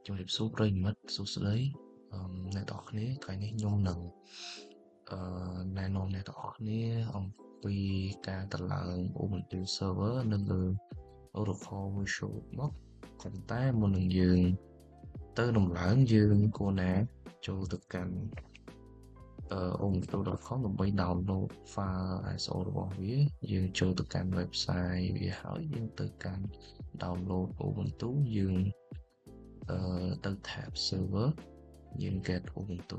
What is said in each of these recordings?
ជំរាបសួរប្រិយមិត្តសួស្តីអ្នកទាំងអស់គ្នាថ្ងៃនេះខ្ញុំនឹងណែនាំអ្នកទាំងអស់គ្នាអំពីការតម្លើង Ubuntu server នៅលើ Oracle VirtualBox ប៉ុន្តែមុននឹងយើងទៅតម្លើងយើងគួរណាចូលទៅកាន់ ubuntu.com ដើម្បី download file ISO របស់វាយើងចូលទៅកាន់ website វាហើយយើងទៅកាន់ download Ubuntu យើងទៅ tab server យើង get Ubuntu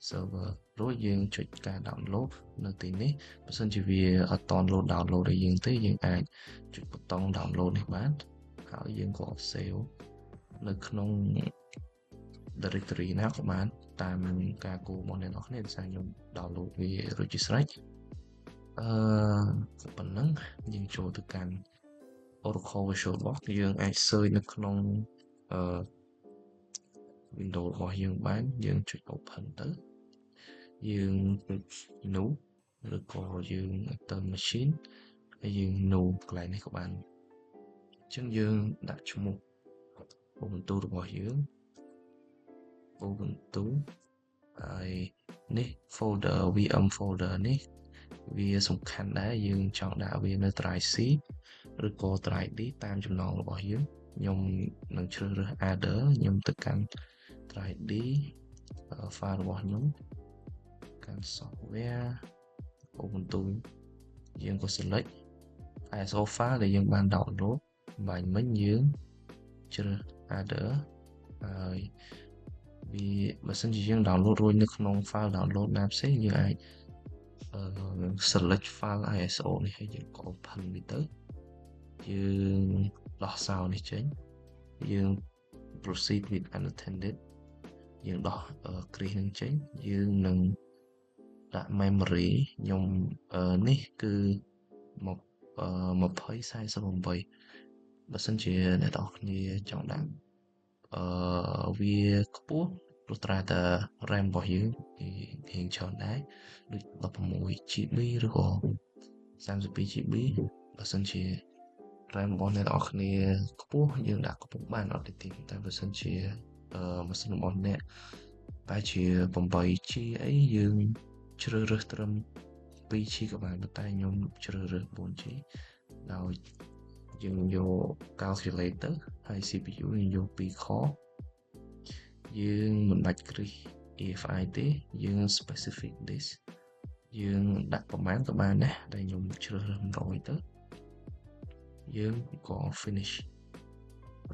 server រួចយើងចុចការ download នៅទីនេះបើសិនជាវាអត់តន់ download ឲ្យយើងទេយើងអាចចុចប៊ូតុង download នេះបានហើយយើងក៏ save នៅក្នុង directory ណាក៏បានតាមការគោលរបស់អ្នកនរគ្នាដោយសារខ្ញុំ download វារួចជាស្រេចប៉ុណ្ណឹងយើងចូលទៅកាន់ Oracle VirtualBox យើងអាច search នៅក្នុងWindows របស់យើងបានយើងចុច open ទៅយើងចុច new ឬក៏យើងទៅ machine ហើយយើង new កន្លែងនេះក៏បានអញ្ចឹងយើងដាក់ឈ្មោះ Ubuntu របស់យើង Ubuntu ហើយនេះ folder VM folder នេះវាសំខាន់ដែរយើងចង់ដាក់វានៅ drive C ឬក៏ drive D តាមចំណងរបស់យើងខ្ញុំនឹងជ្រើសរើស other ខ្ញុំទៅកាន់ drive D file របស់ខ្ញុំកាន់ software Ubuntu យើងក៏ select ISO file ដែលយើងបាន download បាញ់មិញយើងជ្រើស other ហើយវាបើសិនជាយើង download រួចនៅក្នុង file download ណាផ្សេងយើងអាច select file ISO នេះហើយយើងក៏ open វាទៅយើងដោះសោនេះចេញយើង proceed with unattended យើងដោះគ្រីសនឹងចេញយើងនឹងដាក់ memory ខ្ញុំនេះគឺ2048បើសិនជាអ្នកទាំងអស់គ្នាចង់ដាក់វាខ្ពស់ព្រោះត្រាតែ RAM របស់យើងរៀងច្រើនដែរដូច16 GB ឬក៏32 GB បើសិនជា RAM របស់អ្នកទាំងអស់គ្នាខ្ពស់យើងដាក់ខ្ពស់បានអត់ទេតែបើសិនជាម៉ាស៊ីនរបស់អ្នកតែជា 8G អីយើងជ្រើសរើសត្រឹម 2G ក៏បានតែខ្ញុំជ្រើសរើស 4G ដោយយើងយក calculator ហើយ CPU យើងយក 2 core យើងមិនបាច់គ្រីស EFI ទេយើង specific disk យើងដាក់ប្រមាណក៏បានដែរតែខ្ញុំជ្រើសរើស100ទៅយើងក៏ finish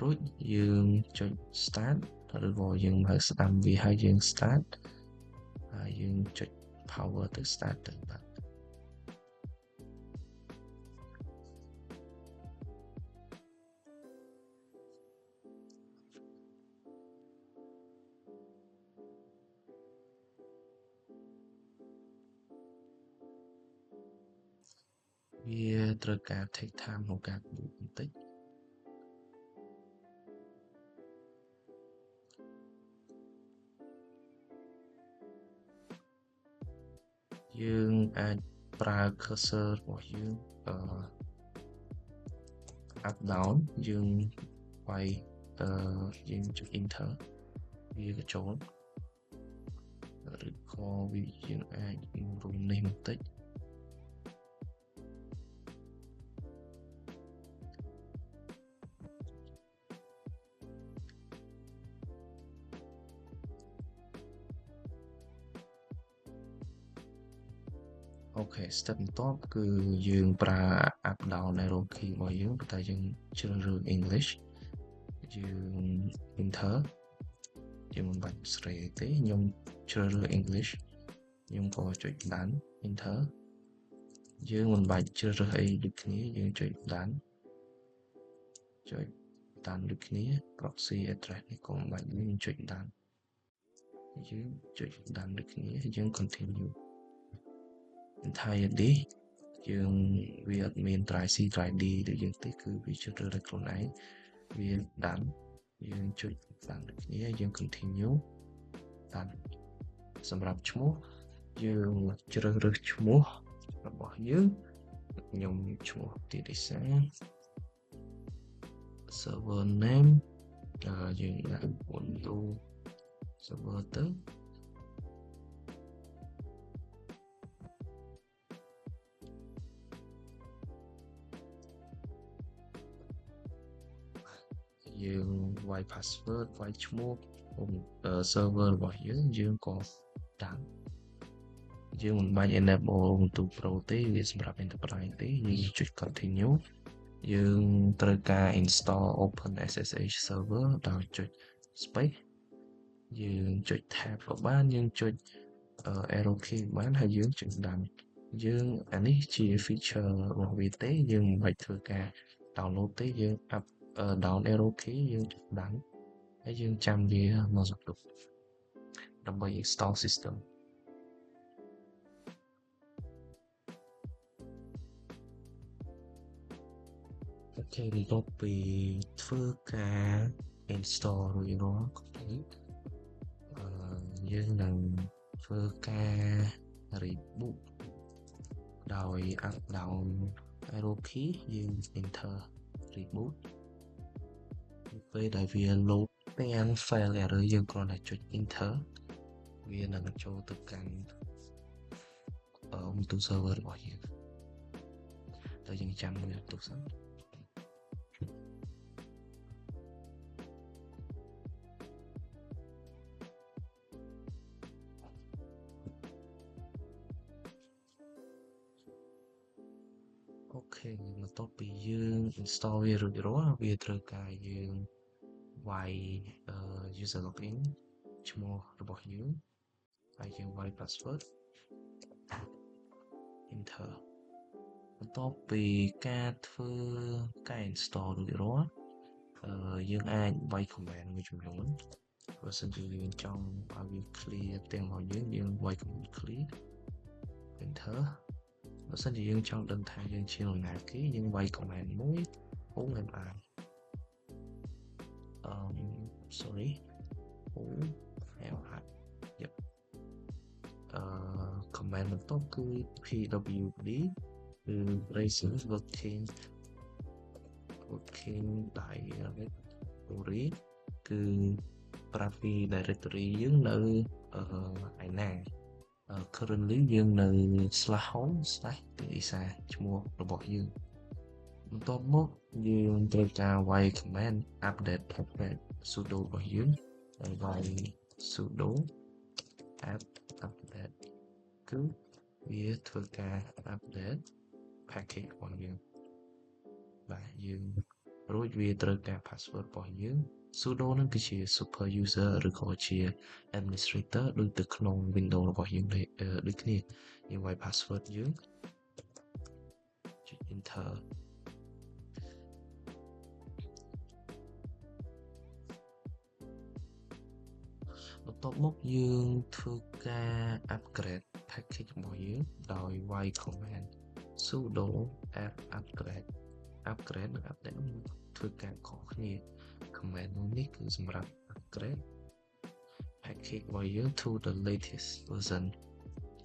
រួចយើងចុច start ឬក៏យើងមើលស្ដាំវាហើយយើង start ហើយយើងចុច power ទៅ start ទៅបាទវាត្រូវការ take time ក្នុងការបូតបន្តិចយើងអាចប្រើ cursor របស់យើង up down យើងវាយយើងចុច enter វាក៏ចូលឬក៏វាយើងអាចរុំនេះបន្តិចអូខេ step បន្ទាប់គឺយើងប្រើ up down arrow key របស់យើងតែយើងជ្រើសរើស English យើង enter យើងមិនបាច់ស្រេទេខ្ញុំជ្រើសរើស English ខ្ញុំក៏ចុច done enter យើងមិនបាច់ជ្រើសរើសអីដូចគ្នាយើងចុច done ចុច done ដូចគ្នា proxy address នេះក៏មិនបាច់យើងចុច done យើងចុច done ដូចគ្នាយើង continue entire disk យើងវាអត់មាន drive C drive D ដូចយើងទេគឺវាជ្រើសរើសខ្លួនឯងវា done យើងចុច done ដូចគ្នាយើង continue done សម្រាប់ឈ្មោះយើងជ្រើសរើសឈ្មោះរបស់យើងខ្ញុំឈ្មោះទីរិសា server name យើងដាក់ Ubuntu server ទៅយើងវាយ password វាយឈ្មោះ server របស់យើងក៏ដាក់យើងមិនបាច់ enable Ubuntu Pro ទេវាសម្រាប់ enterprise ទេយើងចុច continue យើងត្រូវការ install OpenSSH server ដោយចុច space យើងចុច tab ក៏បានយើងចុច arrow key បានហើយយើងចុចដាំយើងអានេះជា feature របស់វាទេយើងមិនបាច់ធ្វើការ download ទេយើង up down arrow key យើងចុចដាំហើយយើងចាំវាមកសន្ទុះដើម្បី install systemអូខេបន្ទាប់ពីធ្វើការ install រួចរាល់ complete យើងនឹងធ្វើការ reboot ដោយ up down arrow key យើង enter reboot ពេលដែលវា load ទាំង file error យើងគ្រាន់តែចុច enter វានឹងចូលទៅកាន់ Ubuntu server របស់យើងតែយើងចាំវាទុកសិនអូខេបន្ទាប់ពីយើង install វារួចរាល់វាត្រូវការយើងវាយ user login ឈ្មោះរបស់យើងហើយយើងវាយ password enter បន្ទាប់ពីការធ្វើការ install រួចរាល់យើងអាចវាយ command មួយចំនួនបើសិនជាយើងចង់ឲ្យវា clear ផ្ទាំងរបស់យើងវាយ command clear enter បើសិនជាយើងចង់ដឹងថាយើងជានរណាគេយើងវាយ command មួយ OMI sorry OMI yep command បន្ទាប់គឺ pwd គឺ Racing Working Directory គឺប្រាប់ពី directory យើងនៅឯណា currently យើងនៅ /home/tisa ឈ្មោះរបស់យើងបន្ទាប់មកយើងត្រូវការវាយ command update package sudo របស់យើងហើយវាយ sudo update គឺវាធ្វើការ update package របស់យើងបាទយើងរួចវាត្រូវការ password របស់យើង sudo នឹងគឺជា super user ឬក៏ជា administrator ដូចទៅក្នុង Windows របស់យើងដូចគ្នាយើងវាយ password យើងចុច enter បន្ទាប់មកយើងធ្វើការ upgrade package របស់យើងដោយវាយ command sudo apt upgrade និង update ធ្វើការខុសគ្នា command នេះគឺសម្រាប់ upgrade package របស់យើង to the latest version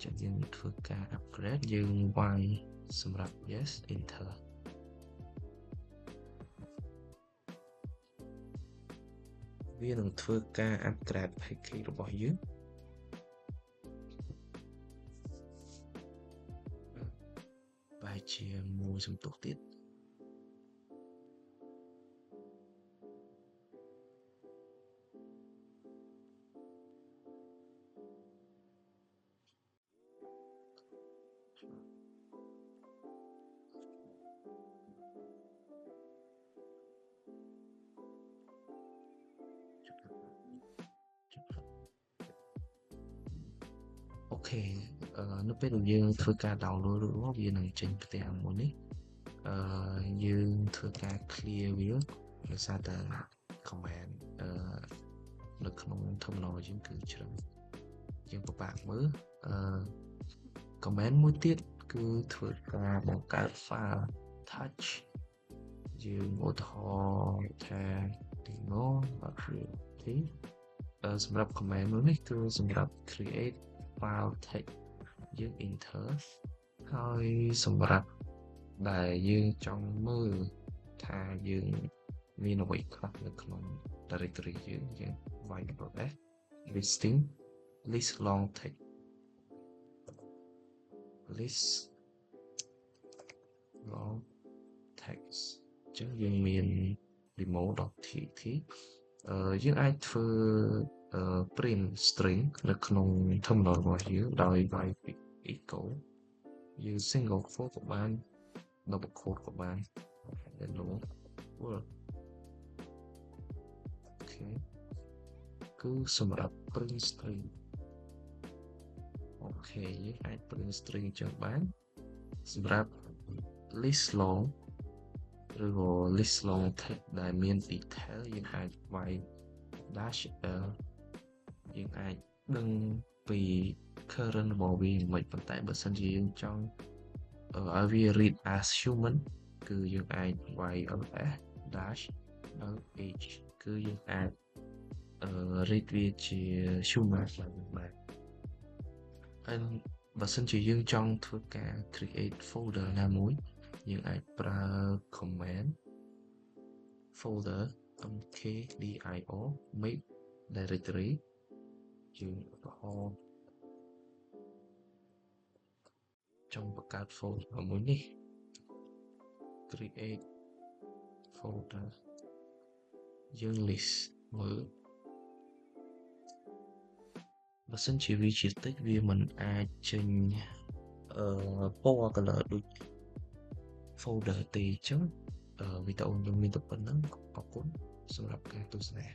ចឹងយើងធ្វើការ upgrade យើងវាយសម្រាប់ yes enter វានឹងធ្វើការ upgrade package របស់យើងបែរជាមួយសន្ទុះទៀតអូខេនៅពេលដែលយើងធ្វើការ download រួចរាល់វានឹងចេញផ្ទាំងមួយនេះយើងធ្វើការ clear វាដោយសារតែ command នៅក្នុង terminal យើងគឺច្រើនយើងពិបាកមើលcommand មួយទៀតគឺធ្វើការបង្កើត file touch យើងឧទាហរណ៍ថា demo.php សម្រាប់ command នេះគឺសម្រាប់ create file text យើង enter ហើយសម្រាប់ដែលយើងចង់មើលថាយើងមានអ្វីខ្លះនៅក្នុង directory យើងវាយ ls listing list long text list long text អញ្ចឹងយើងមាន demo.txt យើងអាចធ្វើ print string នៅក្នុង terminal របស់យើងដោយវាយ echo យើង single quote ក៏បាន double quote ក៏បាន hello world អូខេគឺសម្រាប់ print string អូខេយើងអាច print string ចឹងបានសម្រាប់ list long ឬក៏ list long text ដែលមាន detail យើងអាចវាយ dash l យើងអាចដឹងពី current របស់វាមិនប៉ុន្តែបើសិនជាយើងចង់ឲ្យវា read as human គឺយើងអាចវាយ ls dash h គឺយើងអាច read វាជា human បានហើយបើសិនជាយើងចង់ធ្វើការ create folder ណាមួយយើងអាចប្រើ command folder mkdir make directory យើងឧទាហរណ៍ចង់បង្កើត folder មួយនេះ create folder យើង list មើលបើសិនជាវាជាតិចវាមិនអាចចេញពណ៌ color ដូច folder ទេអញ្ចឹងវីដេអូខ្ញុំមានតែប៉ុណ្្នឹងអរគុណសម្រាប់ការទស្សនា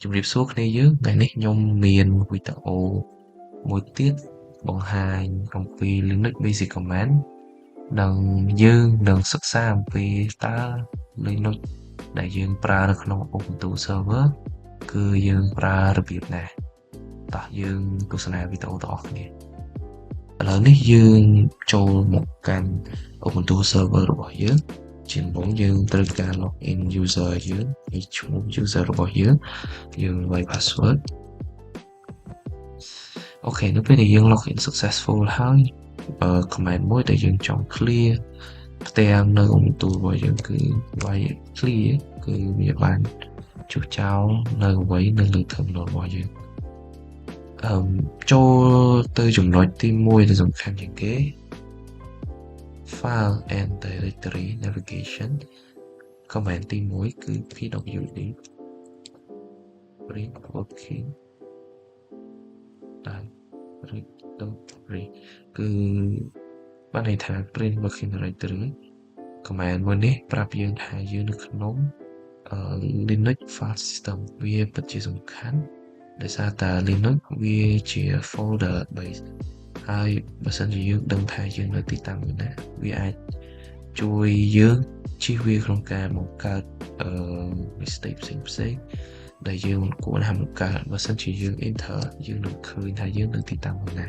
ជំរាបសួរគ្នាយើងថ្ងៃនេះខ្ញុំមានវីដេអូមួយទៀតបង្ហាញអំពី Linux Basic Command និងយើងនឹងសិក្សាអំពីតើ Linux ដែលយើងប្រើនៅក្នុង Ubuntu server គឺយើងប្រើរបៀបណាតោះយើងទស្សនាវីដេអូទាំងអស់គ្នាឥឡូវនេះយើងចូលមកកាន់ Ubuntu server របស់យើងជាដំបូងយើងត្រូវការ login user យើងឈ្មោះ user របស់យើងវាយ password អូខេនៅពេលដែលយើង login successful ហើយ command មួយដែលយើងចង់ clear ផ្ទាំងនៅ Ubuntu របស់យើងគឺវាយ clear គឺវាបានចុះចោលនៅអ្វីនៅលើ terminal របស់យើងចូលទៅចំណុចទី1ដែលសំខាន់ជាងគេ file and directory navigation command ទី1គឺ pwd print working directory គឺបានន័យថា print working directory command មួយនេះប្រាប់យើងថាយើងនៅក្នុង Linux file system វាពិតជាសំខាន់ដោយសារតែ Linux វាជា folder base ហើយបើសិនជាយើងដឹងថាយើងនៅទីតាំងមួយណាវាអាចជួយយើងជៀសវាងក្នុងការបង្កើតmistake ផ្សេងៗដែលយើងមិនគួរណាបង្កើតបើសិនជាយើង enter យើងនឹងឃើញថាយើងនៅទីតាំងមួយណា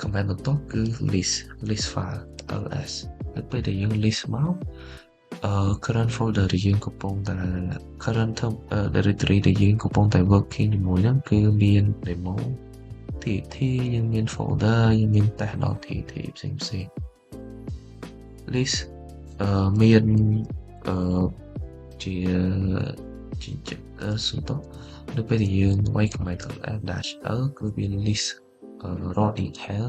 command បន្ទាប់គឺ list file ls នៅពេលដែលយើង list មកcurrent folder ដែលយើងកំពុងតែ current directory ដែលយើងកំពុងតែ working ជាមួយហ្នឹងគឺមាន demo txt យើងមាន folder យើងមាន test.txt ផ្សេងlist មានជាសុំតោះនៅពេលដែលយើងវាយ command -l គឺវា list raw detail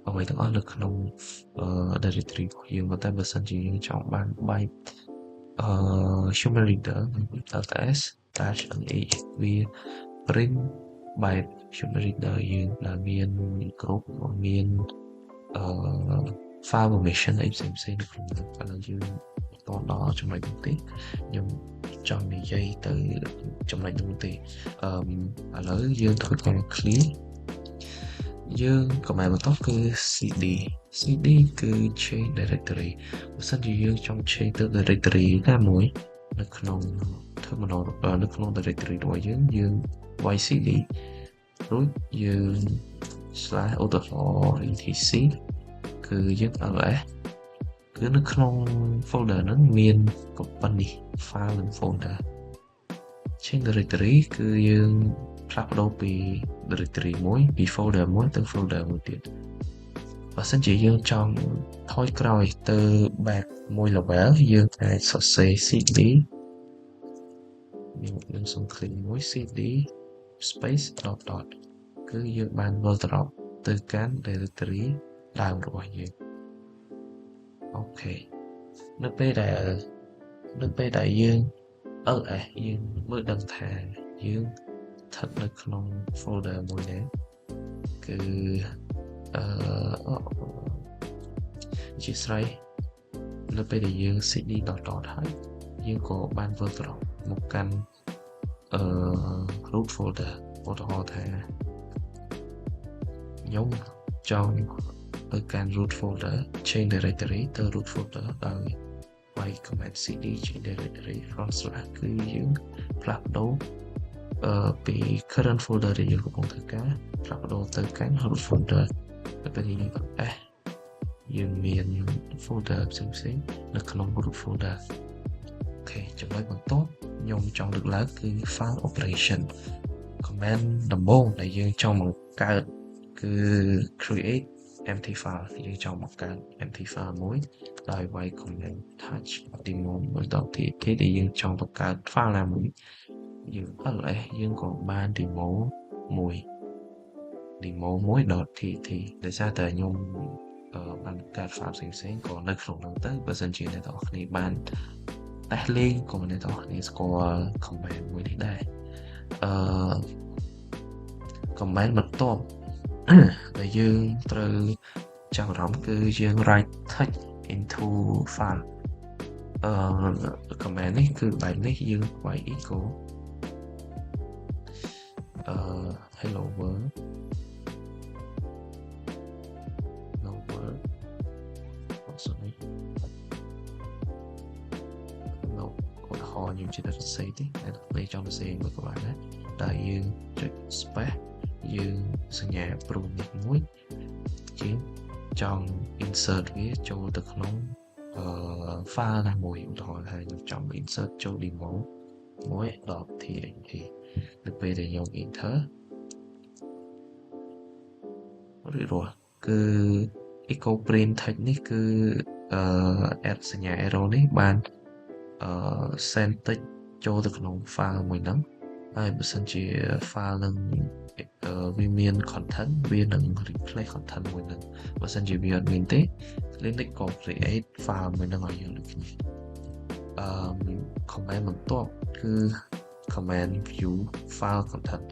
អ្វីទាំងអស់នៅក្នុង directory របស់យើងតែបើសិនជាយើងចង់បានបែបhuman reader ls-nh វា print បែប human reader យើងដែលមានគ្រប់មានfile permission អីផ្សេងៗនៅក្នុងនោះឥឡូវយើងបន្តដល់ចំណុចនេះទេខ្ញុំចង់និយាយទៅចំណុចនោះទេឥឡូវយើងធ្វើការ clear យើង command បន្ទាប់គឺ cd គឺ change directory បើសិនជាយើងចង់ change ទៅ directory ណាមួយនៅក្នុង terminal នៅក្នុង directory របស់យើងវាយ cd រួចយើង slash ឧទាហរណ៍ etc គឺយើង ls គឺនៅក្នុង folder ហ្នឹងមានប៉ុណ្នេះ file និង folder change directory គឺយើងផ្លាស់ប្ដូរពី directory មួយពី folder មួយទៅ folder មួយទៀត បើសិនជាយើងចង់ថយក្រោយទៅ back មួយ level យើងអាចសរសេរ cd យើងសុំ click មួយ cd space dot dot គឺយើងបានវិលត្រឡប់ទៅកាន់ directory ដើមរបស់យើងអូខេនៅពេលដែលយើង ls យើងមើលដឹងថាយើងស្ថិតនៅក្នុង folder មួយនេះគឺជាស្រ័យនៅពេលដែលយើង cd dot dot ហើយយើងក៏បានវិលត្រឡប់មកកាន់root folder ឧទាហរណ៍ថាខ្ញុំចង់ទៅកាន់ root folder change directory ទៅ root folder ដោយវាយ command cd change directory front slash គឺយើងផ្លាស់ប្ដូរពី current folder ដែលយើងកំពុងធ្វើការផ្លាស់ប្ដូរទៅកាន់ root folder ទៅពេលយើងយើងមាន folder ផ្សេងៗនៅក្នុង root folder អូខេចំណុចបន្ទាប់ខ្ញុំចង់លើកឡើងគឺ file operation command ដំបូងដែលយើងចង់បង្កើតគឺ create empty file យើងចង់បង្កើត empty file មួយដោយវាយ command touch demo 1.txt ដែលយើងចង់បង្កើត file ណាមួយយើង ls យើងក៏បាន demo 1.txt ដោយសារតែខ្ញុំបានបង្កើត file ផ្សេងៗក៏នៅក្នុងនោះទៅបើសិនជាអ្នកទាំងអស់គ្នាបានតេស្តលេងក៏អ្នកទាំងអស់គ្នាស្គាល់ command មួយនេះដែរcommand បន្ទាប់ដែលយើងត្រូវចាប់អារម្មណ៍គឺយើង write text into file command នេះគឺបែបនេះយើងវាយ echo hello world sorry no ឧទាហរណ៍ខ្ញុំជិតសរសេរទេតែពេលចង់សរសេរមួយក៏បានដែរដែលយើងចុច space យើងសញ្ញា prompt មួយជាចង់ insert វាចូលទៅក្នុង file ណាមួយឧទាហរណ៍ថាខ្ញុំចង់ insert ចូល demo 1.txt នៅពេលដែលខ្ញុំ enter រួចរាល់គឺ echo print text នេះគឺadd សញ្ញា arrow នេះបាន send text ចូលទៅក្នុង file មួយហ្នឹងហើយបើសិនជា file នឹងវាមាន content វានឹង replace content មួយហ្នឹងបើសិនជាវាអត់មានទេ Linux ក៏ create file មួយហ្នឹងឲ្យយើងដូចគ្នាcommand បន្ទាប់គឺ command view file content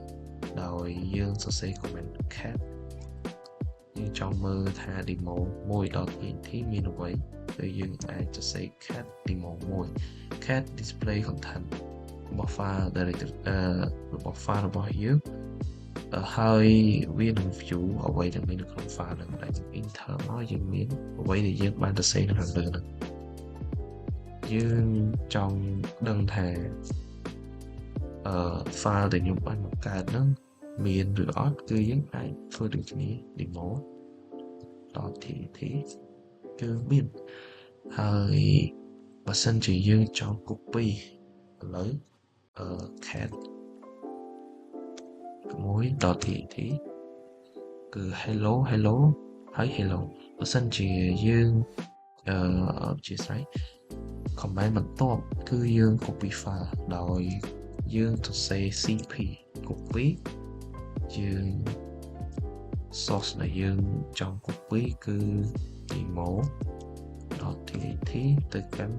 ដោយយើងសរសេរ command cat យើងចង់មើលថា demo 1.txt មានអ្វីគឺយើងអាចសរសេរ cat demo 1 cat display content របស់ file directory របស់ file របស់យើងហើយវានឹង view អ្វីដែលមាននៅក្នុង file ហ្នឹងដែលយើង enter មកយើងមានអ្វីដែលយើងបានសរសេរនៅខាងលើហ្នឹងយើងចង់ដឹងថា file ដែលខ្ញុំបានបង្កើតហ្នឹងមានឬអត់គឺយើងអាចធ្វើដូចគ្នា demo.txt គឺមានហើយបើសិនជាយើងចង់ copy ឥឡូវcat 1.txt គឺ hello ហើយ hello បើសិនជាយើងជាស្រ័យ command បន្ទាប់គឺយើង copy file ដោយយើងសរសេរ cp copy យើង source ដែលយើងចង់ copy គឺ demo.txt ទៅកាន់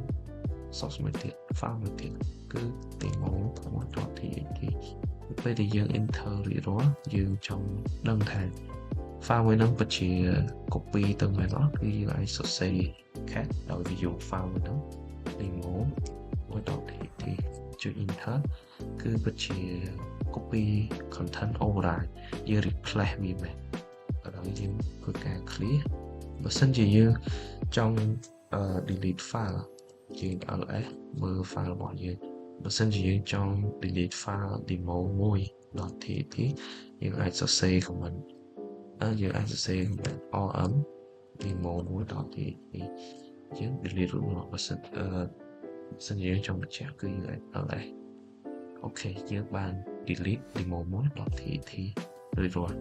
source មួយទៀត file មួយទៀតគឺ demo.txt ពេលដែលយើង enter រួចរាល់យើងចង់ដឹងថា file មួយហ្នឹងពិតជា copy ទៅមែនអត់គឺយើងអាចសរសេរ cat ដោយ view file មួយហ្នឹង demo.txt ចុច enter គឺពិតជា copy content override យើង replace វាមែនហើយយើងធ្វើការ clear បើសិនជាយើងចង់ delete file យើង ls មើល file របស់យើងបើសិនជាយើងចង់ delete file demo 1.txt យើងអាចសរសេរ command យើងអាចសរសេរ rm demo 1.txt យើង delete រួចមកបើសិនជាយើងចង់បញ្ជាក់គឺយើងអាច ls អូខេយើងបាន delete demo 1.txt រួចរាល់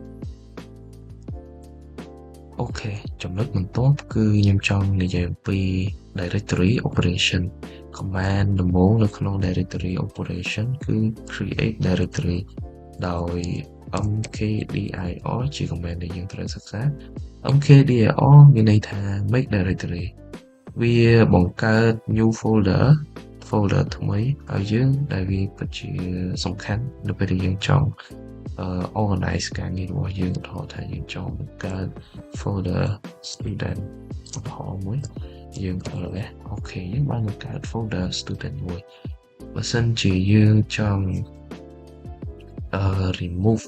okចំណុចបន្ទាប់គឺខ្ញុំចង់និយាយអំពី directory operation command ដំបូងនៅក្នុង directory operation គឺ create directory ដោយ mkdir ជា command ដែលយើងត្រូវសិក្សា mkdir មានន័យថា make directory វាបង្កើត new folder ថ្មីឲ្យយើងដែលវាពិតជាសំខាន់នៅពេលដែលយើងចង់organize ការងាររបស់យើងឧទាហរណ៍ថាយើងចង់បង្កើត folder student ឧទាហរណ៍មួយយើងអូខេយើងបានបង្កើត folder student មួយបើសិនជាយើងចង់ remove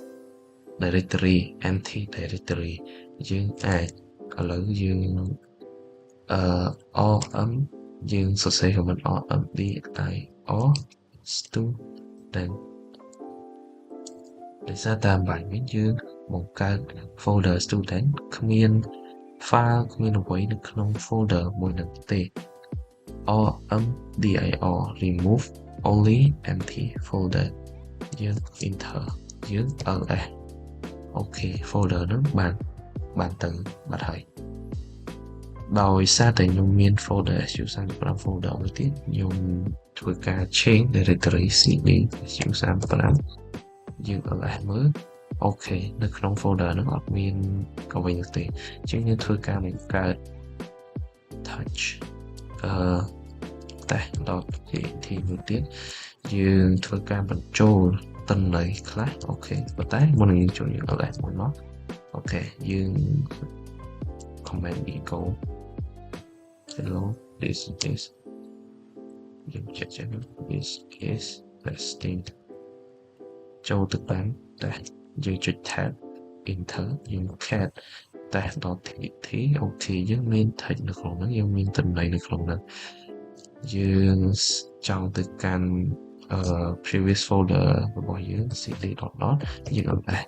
directory empty directory យើងអាចឥឡូវយើងrm យើងសរសេរ command rmdir student ដោយសារតាមបែបនេះយើងបង្កើត folder student គ្មាន file គ្មានអ្វីនៅក្នុង folder មួយនោះទេ rmdir remove only empty folder យើង enter យើង ls អូខេ folder ហ្នឹងបានទៅបាត់ហើយដោយសារតែខ្ញុំមាន folder su35 folder មួយទៀតខ្ញុំធ្វើការ change directory cd su35 យើង ls មើលអូខេនៅក្នុង folder ហ្នឹងអត់មានអ្វីនោះទេអញ្ចឹងយើងធ្វើការបង្កើត touch test.kt មួយទៀតយើងធ្វើការបញ្ចូលទិន្នន័យខ្លះអូខេប៉ុន្តែមុននឹងយើងចូលយើង ls មួយមកអូខេយើង comment echo hello this is យើង check this is testing ចូលទៅតាមតែយើងចុច tab enter យើង cat test.kt អូខេយើងមាន text នៅក្នុងហ្នឹងយើងមានទិន្នន័យនៅក្នុងហ្នឹងយើងចង់ទៅកាន់ previous folder របស់យើង cd.dot យើង ls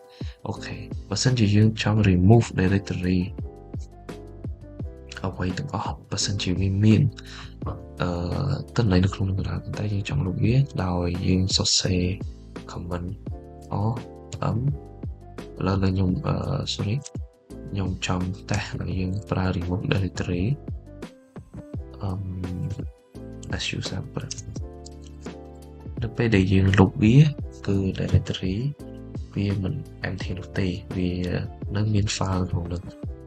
អូខេបើសិនជាយើងចង់ remove directory អ្វីទាំងអស់បើសិនជាវាមានទិន្នន័យនៅក្នុងនោះដែរតែយើងចង់លុបវាដោយយើងសរសេរ comment rm ឥឡូវខ្ញុំsorry ខ្ញុំចង់តេស្តឲ្យយើងប្រើ remove directory su35 នៅពេលដែលយើងលុបវាគឺ directory វាមិន empty នោះទេវានៅមាន file ក្នុងនោះ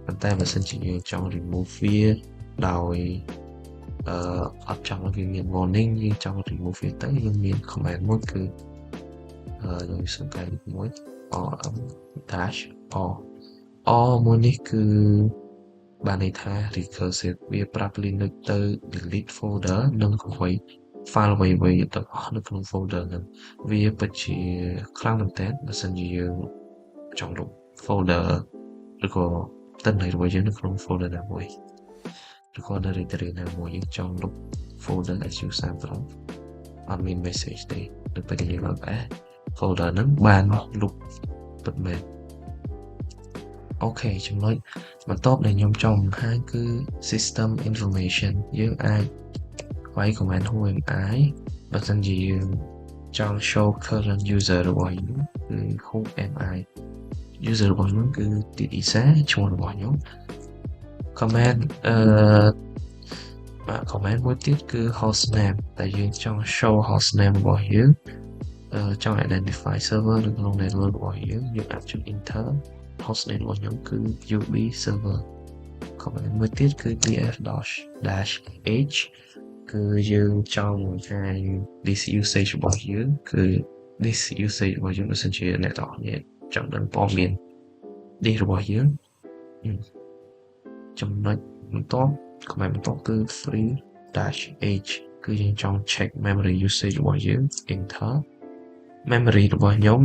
ប៉ុន្តែបើសិនជាយើងចង់ remove វាដោយអត់ចង់ឲ្យវាមាន warning យើងចង់ remove វាទៅយើងមាន command មួយគឺយើងសង្កេតមួយ rm -r មួយនេះគឺបានន័យថា recursive វាប្រាប់ Linux ទៅ delete folder និងអ្វី file អ្វីៗទាំងអស់នៅក្នុង folder ហ្នឹងវាពិតជាខ្លាំងមែនទែនបើសិនជាយើងចង់លុប folder ឬក៏ទិន្នន័យរបស់យើងនៅក្នុង folder ណាមួយឬក៏ directory ណាមួយយើងចង់លុប folder su35 អត់មាន message ទេនៅពេលដែលយើងលុបfolder ហ្នឹងបានលុបពិតមែនអូខេចំណុចបន្ទាប់ដែលខ្ញុំចង់បង្ហាញគឺ system information យើងអាចវាយ command whomi បើសិនជាយើងចង់ show current user របស់យើងគឺ whomi user របស់ខ្ញុំគឺទីអ៊ីសាឈ្មោះរបស់ខ្ញុំ command command មួយទៀតគឺ hostname តែយើងចង់ show hostname របស់យើងចង់ identify server នៅក្នុង network របស់យើងអាចចុច enter hostname របស់ខ្ញុំគឺ UB server command មួយទៀតគឺ df-h គឺយើងចង់បង្ហាញ this usage របស់យើងគឺ this usage របស់យើងបើសិនជាអ្នកទាំងអស់គ្នាចង់ដឹងព័ត៌មាន this របស់យើងចំណុចបន្ទាប់ command បន្ទាប់គឺ free-h គឺយើងចង់ check memory usage របស់យើង enter memory របស់ខ្ញុំ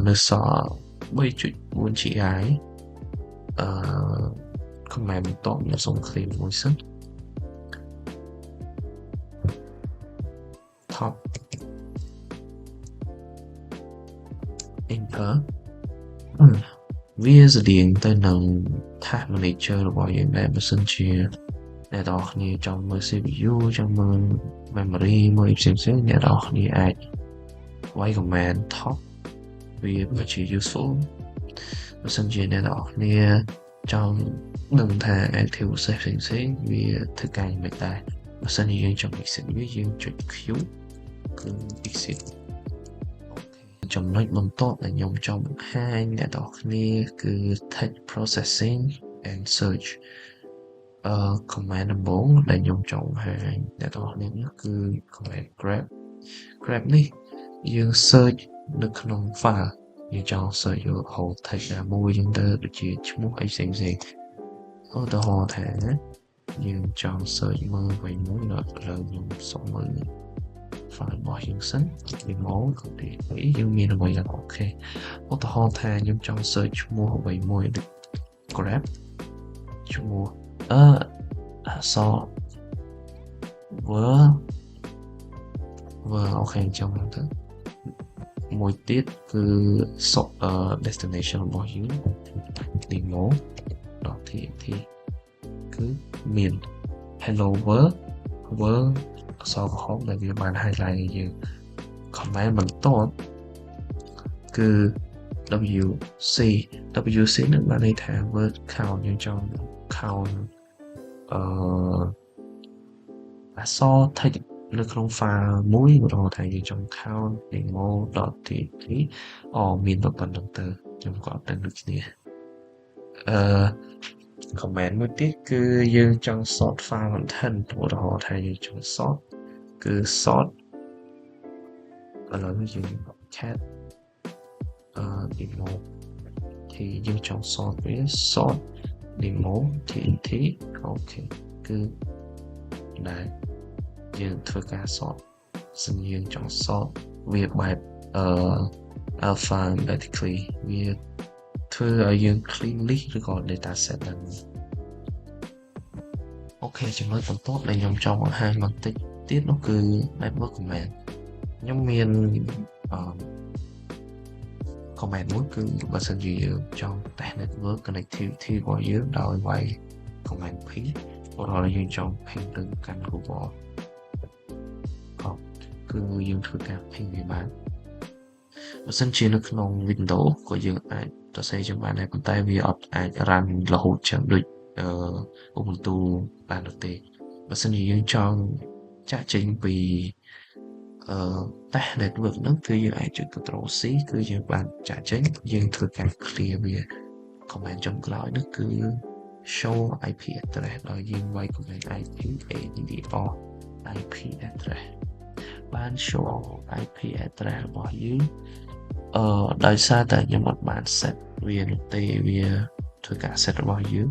នៅសល់ 3.4 GB command បន្ទាប់ខ្ញុំសូម clean មួយសិន top enter វាស្តៀងទៅនឹង task manager របស់យើងដែរបើសិនជាអ្នកទាំងអស់គ្នាចង់មើល CPU ចង់មើល memory មើលផ្សេងៗអ្នកទាំងអស់គ្នាអាចវាយ command top វាពិតជា useful បើសិនជាអ្នកទាំងអស់គ្នា trong đừng thà active save vì thực cảnh mình ta và sân thì trong exit với dương chuẩn khiếu cứ exit trong nói bằng tốt là dùng trong hai nhà đọc này cứ text processing and search command 4 là dùng trong hai nhà đọc này cứ command grab này dương search đượcក្នុងfile យើងចង់ search យក whole text ណាមួយយើងទៅដូចជាឈ្មោះអីផ្សេងៗឧទាហរណ៍ថាយើងចង់ search មើលអ្វីមួយដល់ខ្ញុំសុំមើល file របស់យើងសិន demo គឺយើងមានអ្វីយ៉ាងអូខេឧទាហរណ៍ថាខ្ញុំចង់ search ឈ្មោះអ្វីមួយដូច grab ឈ្មោះអក្សរ word អូខេចាំមើលទៅមួយទៀតគឺ destination របស់យើង demo.txt គឺមាន hello world អក្សរក្រហមដែលវាបាន highlight ឲ្យយើង command បន្ទាប់គឺ wc នឹងបានន័យថា word count យើងចង់ count អក្សរ text នៅក្នុង file មួយឧទាហរណ៍ថាយើងចង់ count demo.txt មានតែប៉ុណ្្នឹងទៅខ្ញុំក៏អត់ដឹងដូចគ្នាcomment មួយទៀតគឺយើងចង់ sort file content ឧទាហរណ៍ថាយើងចង់ sort គឺ sort ឥឡូវយើង cat demo thì យើងចង់ sort វា sort demo txt អូខេគឺដែលយើងធ្វើការ sort សិនយើងចង់ sort វាបែបalphabetically វាធ្វើឲ្យយើង clean list ឬក៏ data set ហ្នឹងអូខេចំណុចបន្ទាប់ដែលខ្ញុំចង់បង្ហាញបន្តិចទៀតនោះគឺ network command ខ្ញុំមាន command មួយគឺបើសិនជាយើងចង់តេស្ត network connectivity របស់យើងដោយវាយ command ping ឧទាហរណ៍យើងចង់ ping ទៅកាន់ Google គឺយើងធ្វើការ ping វាបានបើសិនជានៅក្នុង Windows ក៏យើងអាចសរសេរចំបានដែរប៉ុន្តែវាអត់អាច run រហូតចឹងដូចUbuntu បានទេបើសិនជាយើងចង់ចាក់ចេញពីតេស្ត network ហ្នឹងគឺយើងអាចចុច Ctrl C គឺយើងបានចាក់ចេញយើងធ្វើការ clear វា command ចុងក្រោយនោះគឺ show IP address ដោយយើងវាយ command IP addr IP address បាន show IP address របស់យើងដោយសារតែខ្ញុំអត់បាន set វានោះទេវាធ្វើការ set របស់យើង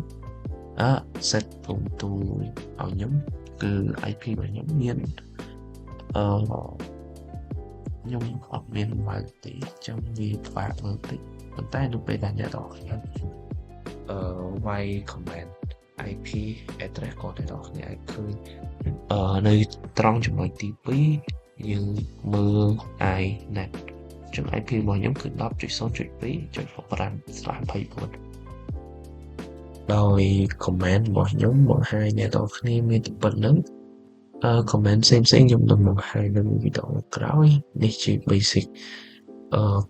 set Ubuntu ឲ្យខ្ញុំគឺ IP របស់ខ្ញុំមានខ្ញុំអត់មានបើកទេអញ្ចឹងវាពិបាកមើលតិចប៉ុន្តែនៅពេលដែលអ្នកនរគ្នាវាយ command IP address ក៏អ្នកនរគ្នាអាចឃើញនៅត្រង់ចំណុចទី2យើងមើល inet ចំណុច IP របស់ខ្ញុំគឺ 10.0.2.65/24 ដោយ command របស់ខ្ញុំបង្ហាញអ្នកនរគ្នាមានតែប៉ុណ្្នឹងcomment ផ្សេងខ្ញុំនឹងបង្ហាញនៅវីដេអូក្រោយនេះជា basic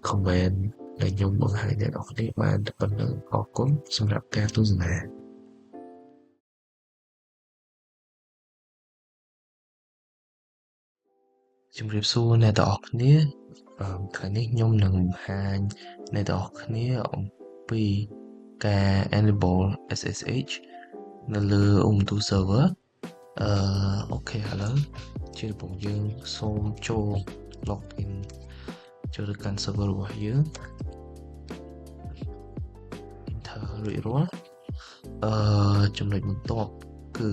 comment ដែលខ្ញុំបង្ហាញអ្នកនរគ្នាបានតែប៉ុណ្្នឹងអរគុណសម្រាប់ការទស្សនាជំរាបសួរអ្នកនរគ្នាថ្ងៃនេះខ្ញុំនឹងបង្ហាញអ្នកនរគ្នាអំពីការ enable SSH នៅលើ Ubuntu server អូខេឥឡូវជាដំបូងយើងសូមចូល login ចូលទៅកាន់ server របស់យើង enter រួចរាល់ចំណុចបន្ទាប់គឺ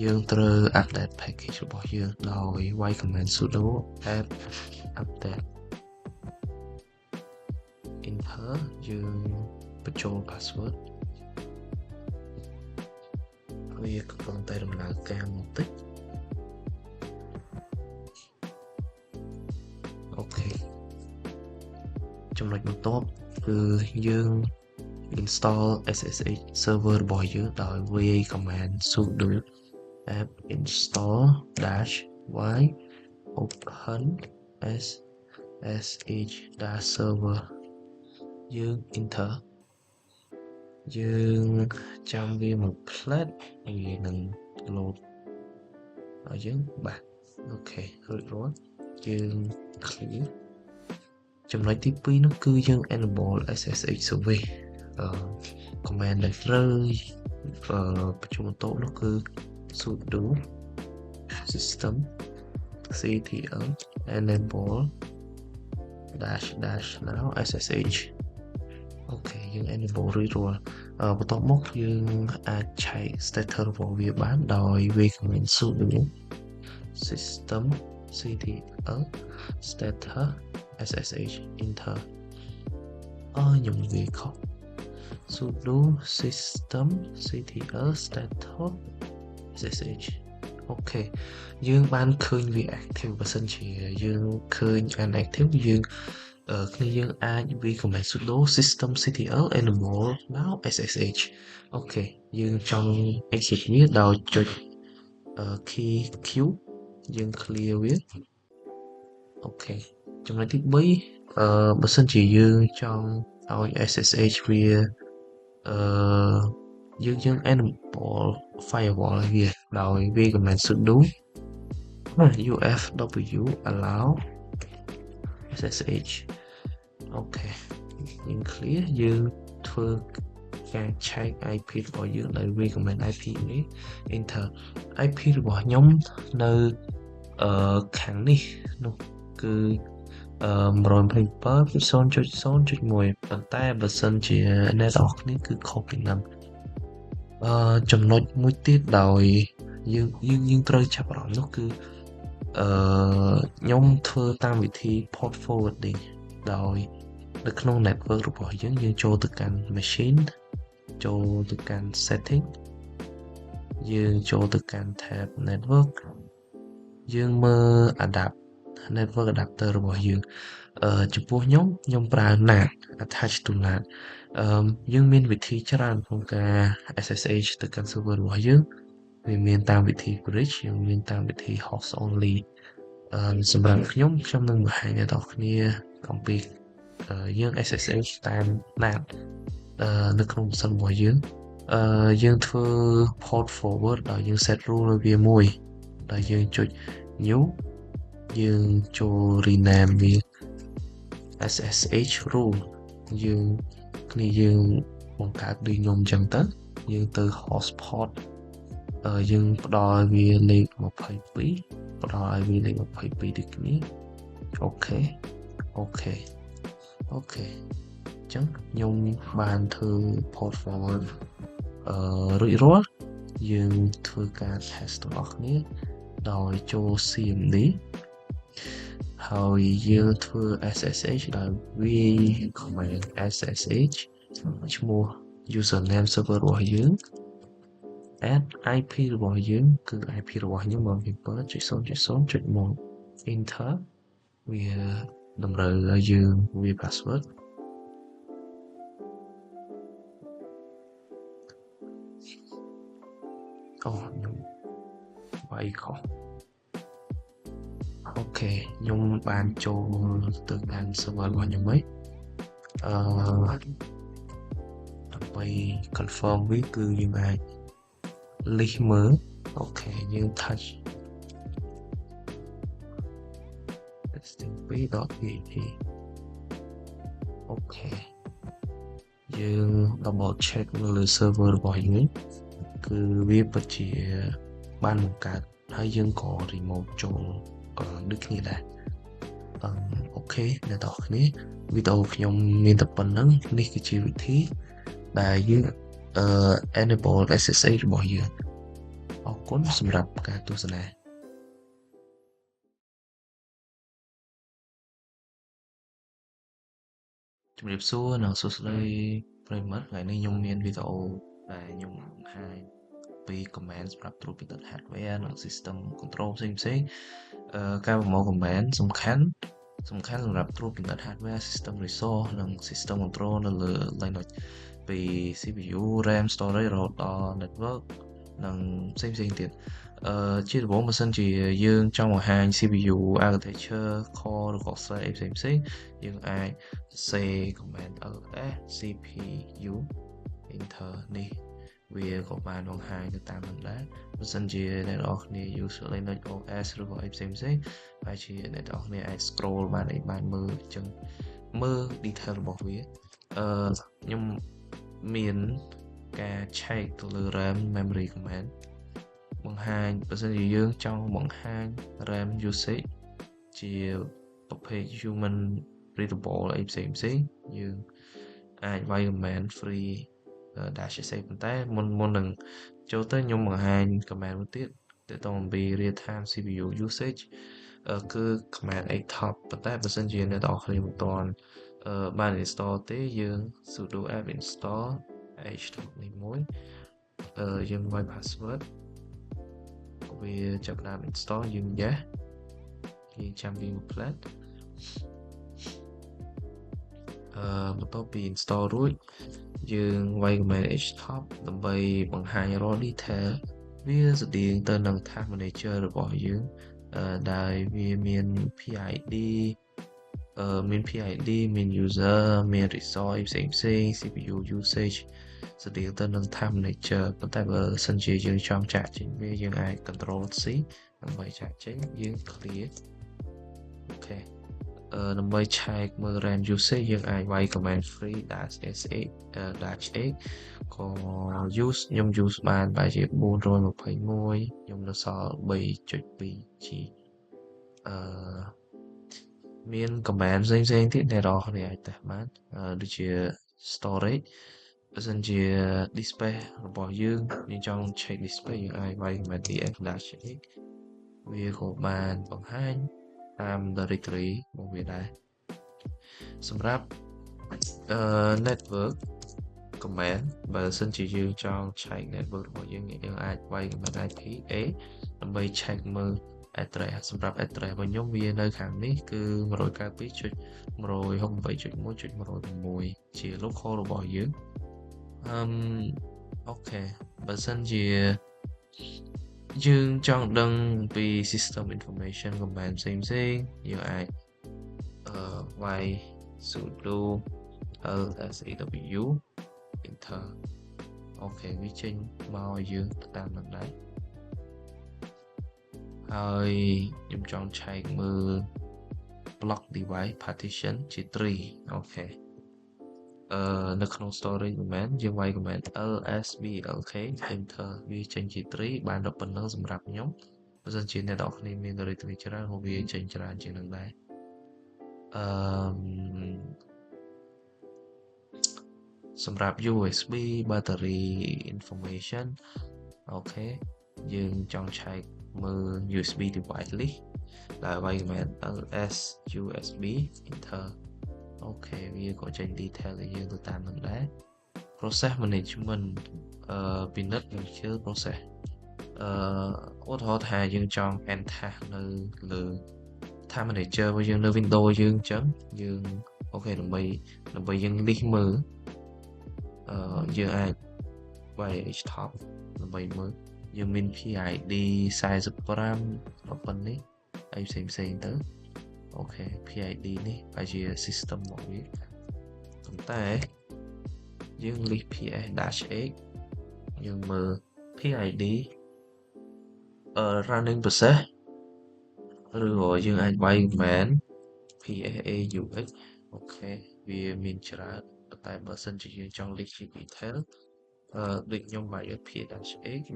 យើងត្រូវ update package របស់យើងដោយវាយ command sudo apt update enter យើងបញ្ចូល password វាកំពុងតែដំណើរការបន្តិចអូខេចំណុចបន្ទាប់គឺយើង install SSH server របស់យើងដោយវាយ command sudo apt install -y open ssh-server យើង enter dương trong vi một plate vì nâng load ở dưới bạn ok rồi dương clear trong nói tiếp với nó cứ dương enable ssh survey command đặt rơi chúng tổ nó cứ sudo system ctl enable dash now ssh ok dương enable rồiបន្ទាប់មកយើងអាចឆែក status របស់វាបានដោយវា command sudo system ctl status ssh enterខ្ញុំនិយាយខុស sudo system ctl status ssh អូខេយើងបានឃើញវា active បើសិនជាយើងឃើញ inactive យើងគ្នាយើងអាចវា command sudo system ctl enable now ssh អូខេយើងចង់ exit វាដោយចុចkey q យើង clear វាអូខេចំណុចទី3បើសិនជាយើងចង់ឲ្យ ssh វាយើង enable firewall វាដោយវា command sudo ufw allow ssh អូខេយើង clear យើងធ្វើការឆែក IP របស់យើងដោយវា command IP នេះ enter IP របស់ខ្ញុំនៅខាងនេះនោះគឺ127.0.1 ប៉ុន្តែបើសិនជាអ្នកនរគ្នាគឺខុសពីហ្នឹងចំណុចមួយទៀតដោយយើងត្រូវចាប់អារម្មណ៍នោះគឺខ្ញុំធ្វើតាមវិធី port forwarding ដោយនៅក្នុង network របស់យើងចូលទៅកាន់ machine ចូលទៅកាន់ setting យើងចូលទៅកាន់ tab network យើងមើល network adapter របស់យើងចំពោះខ្ញុំប្រើ NAT attach to NAT យើងមានវិធីច្រើនក្នុងការ SSH ទៅកាន់ server របស់យើងវាមានតាមវិធី bridge យើងមានតាមវិធី host only សម្រាប់ខ្ញុំនឹងបង្ហាញអ្នកនរគ្នាអំពីយើង SSH តាម NAT នៅក្នុងម៉ាស៊ីនរបស់យើងធ្វើ port forward ដោយយើង set rule នៅវាមួយដោយយើងចុច new យើងចូល rename វា SSH rule យើងបង្កើតដូចខ្ញុំអញ្ចឹងទៅយើងទៅ host port យើងផ្ដល់វាលេខ22ផ្ដល់ឲ្យវាលេខ22ដូចគ្នាអូខេអញ្ចឹងខ្ញុំបានធ្វើ port forward រួចរាល់យើងធ្វើការ test របស់គ្នាដោយចូល cmd ហើយយើងធ្វើ SSH ដោយវា command SSH ឈ្មោះ username server របស់យើង add IP របស់យើងគឺ IP របស់ខ្ញុំ 127.0.0.1 enter វាតម្រូវឲ្យយើងវា password ខ្ញុំវាយខុសអូខេខ្ញុំបានចូលទៅកាន់ server របស់ខ្ញុំហើយដើម្បី confirm វាគឺយើងអាច list មើលអូខេយើង touch testing2.php អូខេយើង double check នៅលើ server របស់យើងគឺវាពិតជាបានបង្កើតហើយយើងក៏ remote ចូលដូចគ្នាដែរអូខេអ្នកនរគ្នាវីដេអូខ្ញុំមានតែប៉ុណ្្នឹងនេះគឺជាវិធីដែលយើងenable SSH របស់យើងអរគុណសម្រាប់ការទស្សនាជំរាបសួរនិងសួស្តីប្រិយមិត្តថ្ងៃនេះខ្ញុំមានវីដេអូដែលខ្ញុំបង្ហាញពី command សម្រាប់ត្រួតពិនិត្យ hardware និង system control ផ្សេងការប្រមូល command សំខាន់សម្រាប់ត្រួតពិនិត្យ hardware system resource និង system control នៅលើ Linux ពី CPU RAM storage រហូតដល់ network និងផ្សេងទៀតជាដំបូងបើសិនជាយើងចង់បង្ហាញ CPU architecture core ឬក៏ thread ផ្សេងយើងអាចសរសេរ command ls cpu enter នេះវាក៏បានបង្ហាញទៅតាមនឹងដែរបើសិនជាអ្នកនរគ្នា user Linux OS ឬក៏អីផ្សេងហើយជាអ្នកនរគ្នាអាច scroll បានមើលអញ្ចឹងមើល detail របស់វាខ្ញុំមានការឆែកទៅលើ RAM memory command បង្ហាញបើសិនជាយើងចង់បង្ហាញ RAM usage ជាប្រភេទ human readable អីផ្សេងយើងអាចវាយ command free -sa ប៉ុន្តែមុននឹងចូលទៅខ្ញុំបង្ហាញ command មួយទៀតទាក់ទងអំពី real time CPU usage គឺ command htop ប៉ុន្តែបើសិនជាអ្នកនរគ្នាមិនទាន់បាន install ទេយើង sudo apt install htop នេះមួយយើងវាយ password វាចាប់ផ្ដើម install យើង yes យើងចាំវាមួយផ្លែតបន្ទាប់ពី install រួចយើងវាយ command htop ដើម្បីបង្ហាញរាល់ detail វាស្តៀងទៅនឹង task manager របស់យើងដែលវាមាន PID មាន user មាន resource ផ្សេងCPU usage ស្តៀងទៅនឹង task manager ប៉ុន្តែបើសិនជាយើងចង់ចាក់ចេញវាយើងអាច control C ដើម្បីចាក់ចេញយើង clear អូខេដើម្បីឆែកមើល RAM usage យើងអាចវាយ command free -s -x ក៏ ខ្ញុំ use បានបែរជា421ខ្ញុំនៅសល់ 3.2G មាន command ផ្សេងទៀតដែលអ្នកនរគ្នាអាចតេស្តបានដូចជា storage បើសិនជា display របស់យើងចង់ check display យើងអាចវាយ command df-x វាក៏បានបង្ហាញតាម directory របស់វាដែរសម្រាប់network command បើសិនជាយើងចង់ check network របស់យើងអាចវាយ command IPA ដើម្បី check មើល address សម្រាប់ address របស់ខ្ញុំវានៅខាងនេះគឺ 192.168.1.106 ជា local របស់យើងអូខេបើសិនជាយើងចង់ដឹងពី system information command ផ្សេងយើងអាចវាយ sudo lsaw enter អូខេវាចេញមកឲ្យយើងតាមនឹងដែរហើយខ្ញុំចង់ឆែកមើល block device partition ជា 3 អូខេនៅក្នុង storage command យើងវាយ command lsblk enter វាចេញជា 3 បានដល់ប៉ុណ្ណឹងសម្រាប់ខ្ញុំបើសិនជាអ្នកនរគ្នាមាន directory ច្រើនក៏វាចេញច្រើនជាងនឹងដែរសម្រាប់ USB battery information អូខេយើងចង់ឆែកមើល USB device list ដែលវាយ command ls usb enter អូខេវាក៏ចេញ detail ឲ្យយើងទៅតាមនឹងដែរ process management ពិនិត្យ kill process ឧទាហរណ៍ថាយើងចង់ add task នៅលើ task manager របស់យើងនៅ Windows យើងអញ្ចឹងយើងអូខេដើម្បីយើង list មើលយើងអាចវាយ htop ដើម្បីមើលយើងមាន PID 45ប៉ុណ្នេះអីផ្សេងទៅអូខេ PID នេះបែរជា system របស់វាប៉ុន្តែយើង list ps-x យើងមើល PID running process ឬក៏យើងអាចវាយ command pasaux អូខេវាមានច្រើនប៉ុន្តែបើសិនជាយើងចង់ list ជា detail ដូចខ្ញុំវាយ ps-x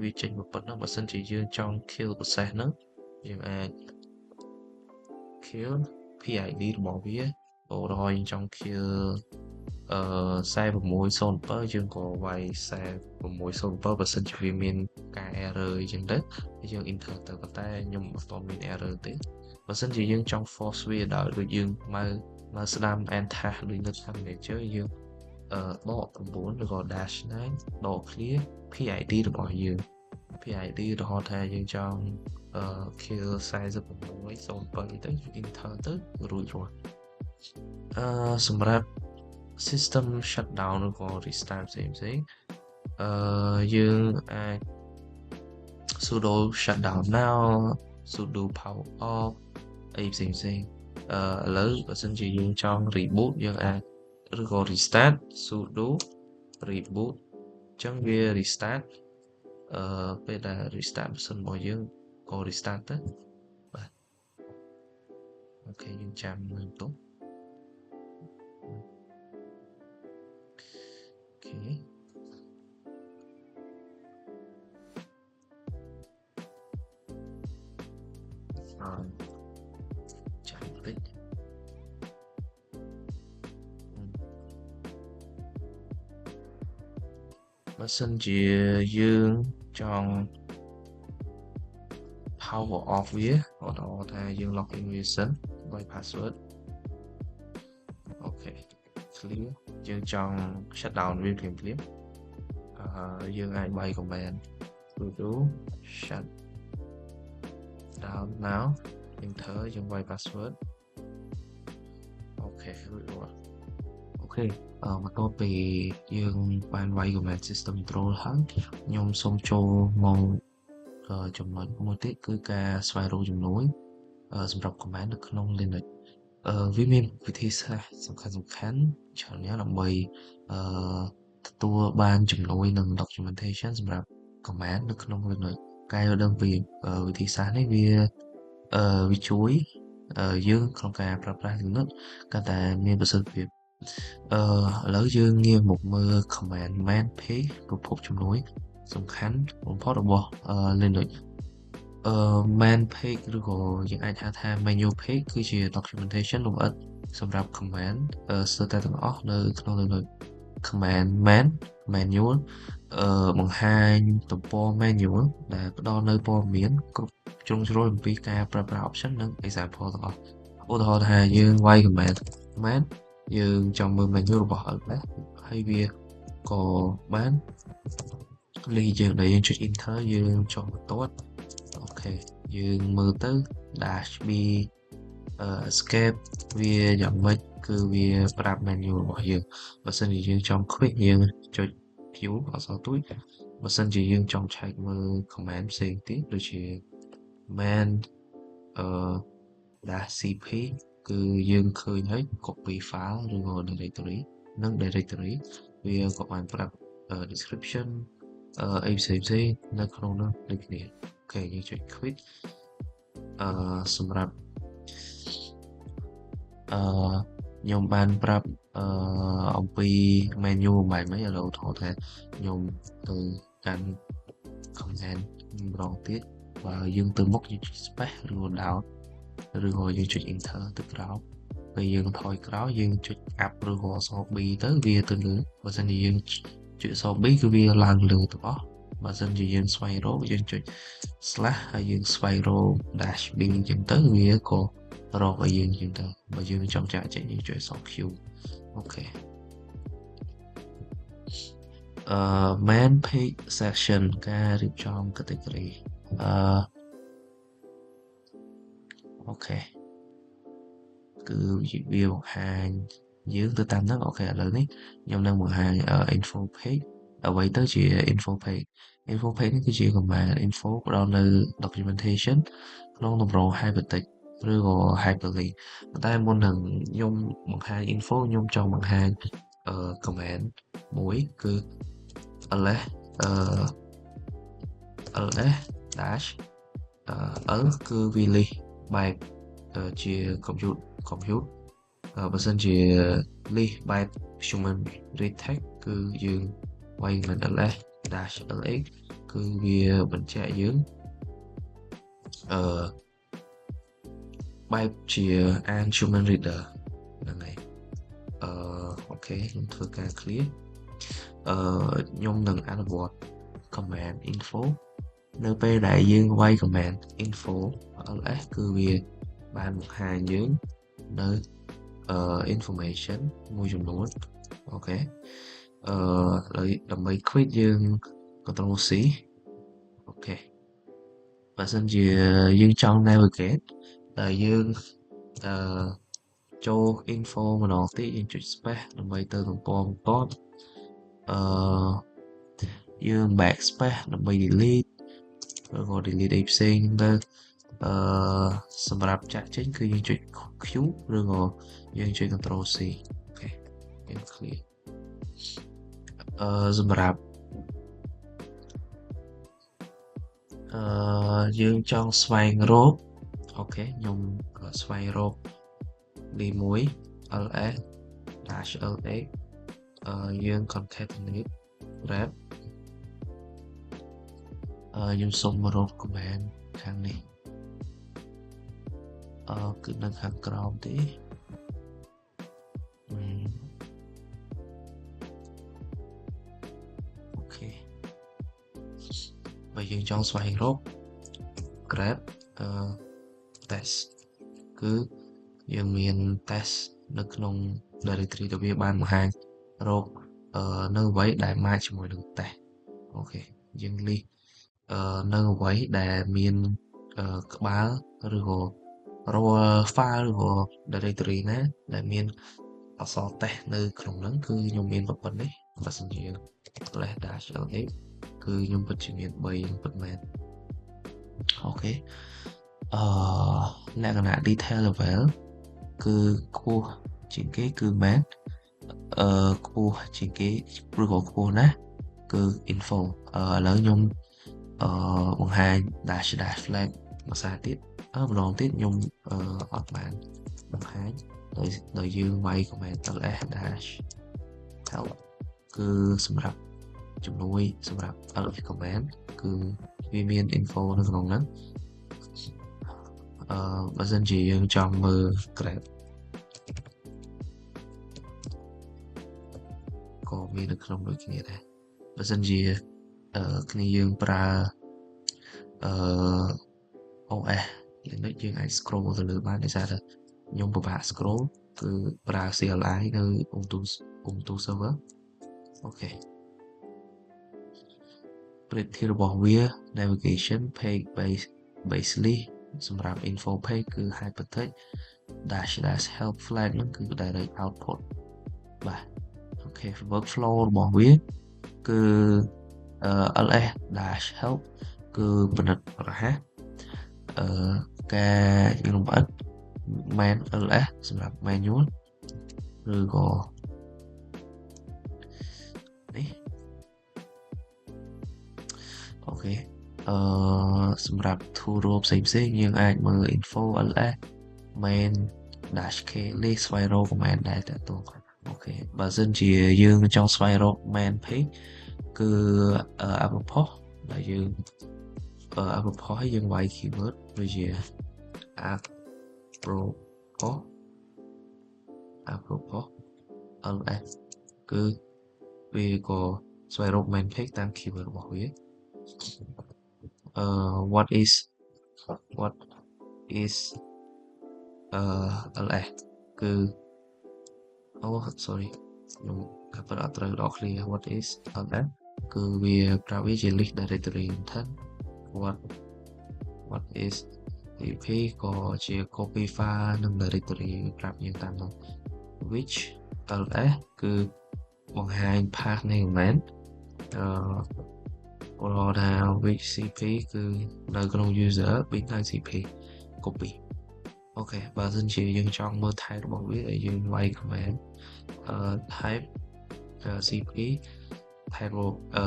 វាចេញមកប៉ុណ្ណឹងបើសិនជាយើងចង់ kill process ហ្នឹងយើងអាច kill PID របស់វាឧទាហរណ៍យើងចង់ kill 4607យើងក៏វាយ4607បើសិនជាវាមានការ error អញ្ចឹងទៅយើង enter ទៅប៉ុន្តែខ្ញុំអត់ទាន់មាន error ទេបើសិនជាយើងចង់ force វាដោយដូចយើងមកស្ដាំ end task ដូចនៅខាង manager យើងដក9ឬក៏ -9 ដក clear PID របស់យើង PID ឧទាហរណ៍ថាយើងចង់kill 4607ទៅ enter ទៅរួចរាល់សម្រាប់ system shutdown ឬក៏ restart ផ្សេងយើងអាច sudo shutdown now sudo power off អីផ្សេងឥឡូវបើសិនជាយើងចង់ reboot យើងអាចឬក៏ restart sudo reboot ចឹងវា restart ពេលដែល restart ម៉ាស៊ីនរបស់យើងក៏ restart ទៅបាទអូខេយើងចាំមើលទៅអូខេចាំតិចបើសិនជាយើងចង់ power off វាឧទាហរណ៍ថាយើង login វាសិនដោយ password អូខេ clear យើងចង់ shut down វាភ្លាមយើងអាចបាយ command sudo shut down now enter យើងបាយ password អូខេរួចរាល់អូខេបន្ទាប់ពីយើងបានវាយ command system control ហើយខ្ញុំសូមចូលមកចំណុចមួយទៀតគឺការស្វែងរកជំនួយសម្រាប់ command នៅក្នុង Linux វាមានវិធីសាស្ត្រសំខាន់ច្រើនណាស់ដើម្បីទទួលបានជំនួយនិង documentation សម្រាប់ command នៅក្នុង Linux ការយល់ដឹងពីវិធីសាស្ត្រនេះវាជួយយើងក្នុងការប្រើប្រាស់ Linux កាន់តែមានប្រសិទ្ធភាពឥឡូវយើងងាកមកមើល command man page ប្រភពជំនួយសំខាន់បំផុតរបស់ Linux man page ឬក៏យើងអាចហៅថា menu page គឺជា documentation លម្អិតសម្រាប់ command ស្ទើរតែទាំងអស់នៅក្នុង Linux command man manual បង្ហាញទំព័រ manual ដែលផ្ដល់នូវព័ត៌មានគ្រប់ជ្រុងជ្រោយអំពីការប្រើប្រាស់ option និង example ទាំងអស់ឧទាហរណ៍ថាយើងវាយ command man យើងចង់មើល menu របស់ LS ហើយវាក៏បានលេខយើងដែលយើងចុច enter យើងចុះបន្ទាត់អូខេយើងមើលទៅ dash b escape វាយ៉ាងម៉េចគឺវាប្រាប់ menu របស់យើងបើសិនជាយើងចង់ quick យើងចុច q អក្សរទួយបើសិនជាយើងចង់ឆែកមើល command ផ្សេងទៀតដូចជា man dash cp គឺយើងឃើញហើយ copy file ឬក៏ directory និង directory វាក៏បានប្រាប់ description អីផ្សេងនៅក្នុងនោះដូចគ្នាអូខេយើងចុច quit សម្រាប់ខ្ញុំបានប្រាប់អំពី menu បែបម៉េចឥឡូវថតថាខ្ញុំទៅកាន់ command ម្ដងទៀតបើយើងទៅមុខយើងចុច space ឬ down ឬក៏យើងចុច enter ទៅក្រោមពេលយើងថយក្រោយយើងចុច up ឬក៏អក្សរ b ទៅវាទៅលើបើសិនជាយើងចុចអក្សរ b គឺវាឡើងលើទាំងអស់បើសិនជាយើងស្វែងរកយើងចុច slash ហើយយើងស្វែងរក dash b អញ្ចឹងទៅវាក៏រកឲ្យយើងអញ្ចឹងទៅបើយើងចង់ចាក់ចេញយើងចុចអក្សរ q អូខេman page section ការរៀបចំ category អូខេគឺវាបង្ហាញយើងទៅតាមហ្នឹងអូខេឥឡូវនេះខ្ញុំនឹងបង្ហាញ info page អ្វីទៅជា info page នេះគឺជា command info ផ្ដល់នៅ documentation ក្នុងទម្រង់ hypertext ឬក៏ hyperlink តែមុននឹងខ្ញុំបង្ហាញ info ខ្ញុំចង់បង្ហាញcommand មួយគឺ ls dash l គឺវា list បែបជា compute បើសិនជា list បែប human read text គឺយើងវាយ ls dash lx គឺវាបញ្ជាក់យើងបែបជា an human reader ហ្នឹងហើយអូខេខ្ញុំធ្វើការ clear ខ្ញុំនឹងអនុវត្ត command info នៅពេលដែលយើងវាយ command info ls គឺវាបានបង្ហាញយើងនៅinformation មួយចំនួនអូខេដើម្បី quit យើង control c អូខេបើសិនជាយើងចង់ navigate ដែលយើងចូល info ម្ដងទៀតយើងចុច space ដើម្បីទៅទំព័របន្ទាប់យើង backspace ដើម្បី delete ឬក៏ delete អីផ្សេងទៅសម្រាប់ចាក់ចេញគឺយើងចុច Q ឬក៏យើងចុច Control C អូខេយើង clear សម្រាប់ យើងចង់ស្វែងរកអូខេខ្ញុំស្វែងរក D1 ls dash lx យើង concatenate grep ខ្ញុំសូមរក command ខាងនេះគឺនៅខាងក្រោមទេអូខេបើយើងចង់ស្វែងរក grep test គឺយើងមាន test នៅក្នុង directory ដែលវាបានបង្ហាញរកនៅអ្វីដែល match ជាមួយនឹង test អូខេយើង list នៅអ្វីដែលមានក្បាលឬក៏រាល់ file ឬក៏ directory ណាដែលមានអក្សរ test នៅក្នុងហ្នឹងគឺខ្ញុំមានប៉ុណ្ណេះបើសិនជា slash dash lx គឺខ្ញុំពិតជាមាន3ពិតមែនអូខេលក្ខណៈ detail level គឺខ្ពស់ជាងគេគឺមែនខ្ពស់ជាងគេឬក៏ខ្ពស់ណាស់គឺ info ឥឡូវខ្ញុំបង្ហាញ dash flag ភាសាទៀតម្ដងទៀតខ្ញុំអត់បានបង្ហាញដោយយើងវាយ command ls dash help គឺសម្រាប់ជំនួយសម្រាប់ ls command គឺវាមាន info នៅក្នុងហ្នឹងបើសិនជាយើងចង់មើល graph ក៏មាននៅក្នុងដូចគ្នាដែរបើសិនជាគ្នាយើងប្រើOS Linux យើងអាច scroll ទៅលើបានដោយសារតែខ្ញុំពិបាក scroll គឺប្រើ CLI នៅ Ubuntu server អូខេ pretty របស់វា navigation page basically សម្រាប់ info page គឺ hypertext dash help flag ហ្នឹងគឺ direct output បាទអូខេ workflow របស់វាគឺ ls dash help គឺពិនិត្យរហ័សការលម្អិត main ls សម្រាប់ manual ឬក៏នេះអូខេសម្រាប់ tool ផ្សេងយើងអាចមើល info ls main dash k list ស្វែងរក command ដែលតើតួអូខេបើសិនជាយើងចង់ស្វែងរក main page គឺ apropos ដែលយើងapropos ឲ្យយើងវាយ keyword ដូចជា apropos ls គឺវាក៏ស្វែងរក main page តាម keyword របស់វាwhat is ls គឺsorry ខ្ញុំកាត់អត់ត្រូវដល់ clear what is ls គឺវាប្រាប់វាជា list directory intent what is cp ក៏ជា copy file និង directory ប្រាប់យើងតាមនោះ which ls គឺបង្ហាញ path នៃ command which cp គឺនៅក្នុង user bit នៅ cp copy អូខេបើសិនជាយើងចង់មើល type របស់វាដែលយើងវាយ command type cp type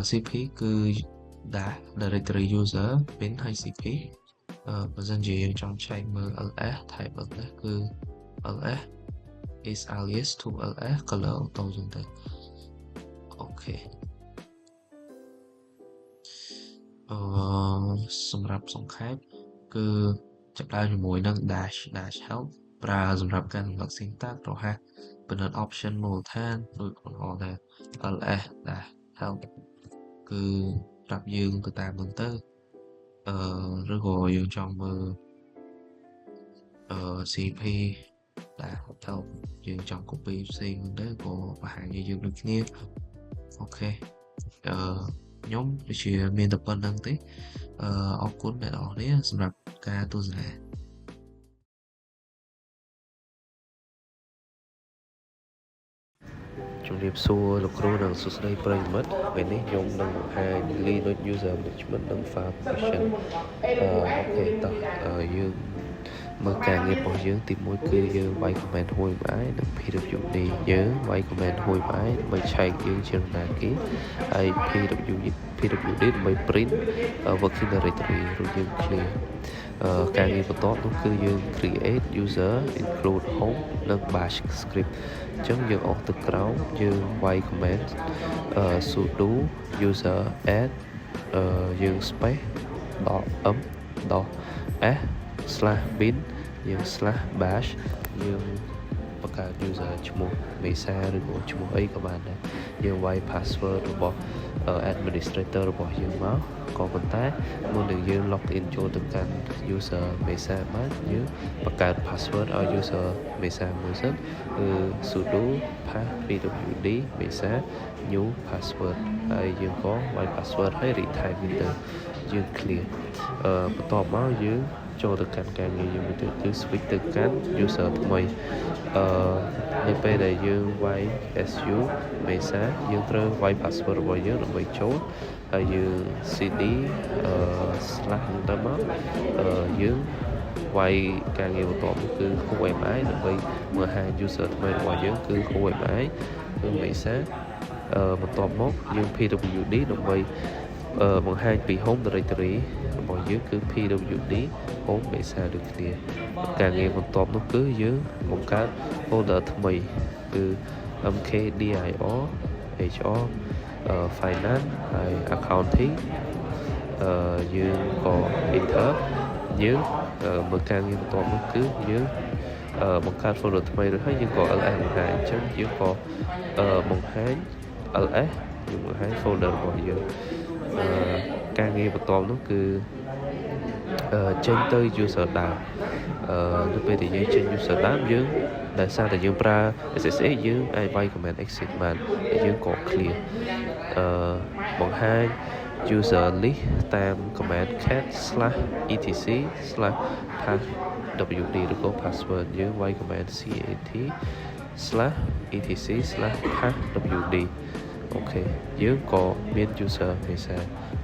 cp គឺ directory user bin ហើយ cp បើសិនជាយើងចង់ចែកមើល ls type ls គឺ ls is alias to ls color auto ចឹងទៅអូខេសម្រាប់សង្ខេបគឺចាប់ផ្ដើមជាមួយនឹង dash help ប្រើសម្រាប់ការរំលឹក syntax រហ័សពិនិត្យ option មូលដ្ឋានដូចបន្តថា ls dash help គឺប្រាប់យើងទៅតាមហ្នឹងទៅឬក៏យើងចង់មើលcp dash help យើងចង់ copy ផ្សេងហ្នឹងទៅក៏បង្ហាញឲ្យយើងដូចគ្នាអូខេខ្ញុំដូចជាមានតែប៉ុណ្្នឹងទេអរគុណអ្នកនរគ្នាសម្រាប់ការទស្សនាជំរាបសួរលោកគ្រូនិងសួស្តីប្រិយមិត្តពេលនេះខ្ញុំនឹងបង្ហាញ Linux user management និង file version អូខេតោះយើងមើលការងាររបស់យើងទី1គឺយើងវាយ command ហួយបាយនិង pwd យើងវាយ command ហួយបាយដើម្បីឆែកយើងជារណាគីហើយ pwd PWD ដើម្បី print working directory រួចយើង clear ការងារបន្ទាប់នោះគឺយើង create user include home និង bash script អញ្ចឹងយើងអស់ទៅក្រោមយើង y command sudo user add យើង space .m .s/bin យើង /bash យើងបង្កើត user ឈ្មោះមេសាឬក៏ឈ្មោះអីក៏បានដែរយើង y password របស់ administrator របស់យើងមកក៏ប៉ុន្តែមុននឹងយើង log in ចូលទៅកាន់ user មេសាបានយើងបង្កើត password ឲ្យ user មេសាមួយសិនគឺ sudo pwd មេសា new password ហើយយើងក៏ y password ហើយ retype វាទៅយើង clear បន្ទាប់មកយើងចូលទៅកាន់ការងារយើងទៅគឺ switch ទៅកាន់ user ថ្មីនៅពេលដែលយើង y su មេសាយើងត្រូវ y password របស់យើងដើម្បីចូលហើយយើង cd / ទៅមកយើង y ការងារបន្ទាប់គឺ wmi ដើម្បីមើលហា user ថ្មីរបស់យើងគឺ wmi គឺមេសាបន្ទាប់មកយើង pwd ដើម្បីបង្ហាញពី home directory របស់យើងគឺ pwd home មេសាដូចគ្នាការងារបន្ទាប់នោះគឺយើងបង្កើត folder ថ្មីគឺ mkdir hr finance ហើយ accounting យើងក៏ enter យើងមើលការងារបន្ទាប់នោះគឺយើងបង្កើត folder ថ្មីរួចហើយយើងក៏ ls បង្ហាញអញ្ចឹងយើងក៏បង្ហាញ ls យើងបង្ហាញ folder របស់យើងការងារបន្ទាប់នោះគឺចេញទៅ user ដើមនៅពេលដែលយើងចេញ user ដើមយើងដោយសារតែយើងប្រើ SSH យើងអាច y command exit បានហើយយើងក៏ clear បង្ហាញ user list តាម command cat /etc/passwd ឬក៏ password យើង y command cat/etc/passwd អូខេយើងក៏មាន user មេសា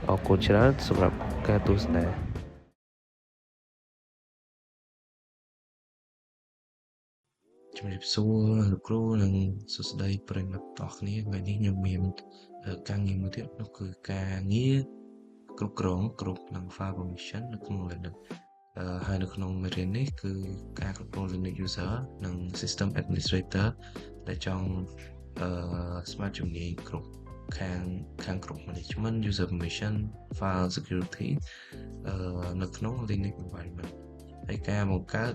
អរគុណច្រើនសម្រាប់ការទស្សនាជំរាបសួរលោកគ្រូនិងសួស្តីប្រិយមិត្តទាំងអស់គ្នាថ្ងៃនេះខ្ញុំមានការងារមួយទៀតនោះគឺការងារគ្រប់គ្រងគ្រប់នឹង file permission នៅក្នុង Linux ហើយនៅក្នុងមេរៀននេះគឺការគ្រប់គ្រង Linux user និង system administrator ដែលចង់ស្មារតីជំនាញគ្រប់ខាងគ្រប់ management user permission file security នៅក្នុង Linux environment ហើយការបង្កើត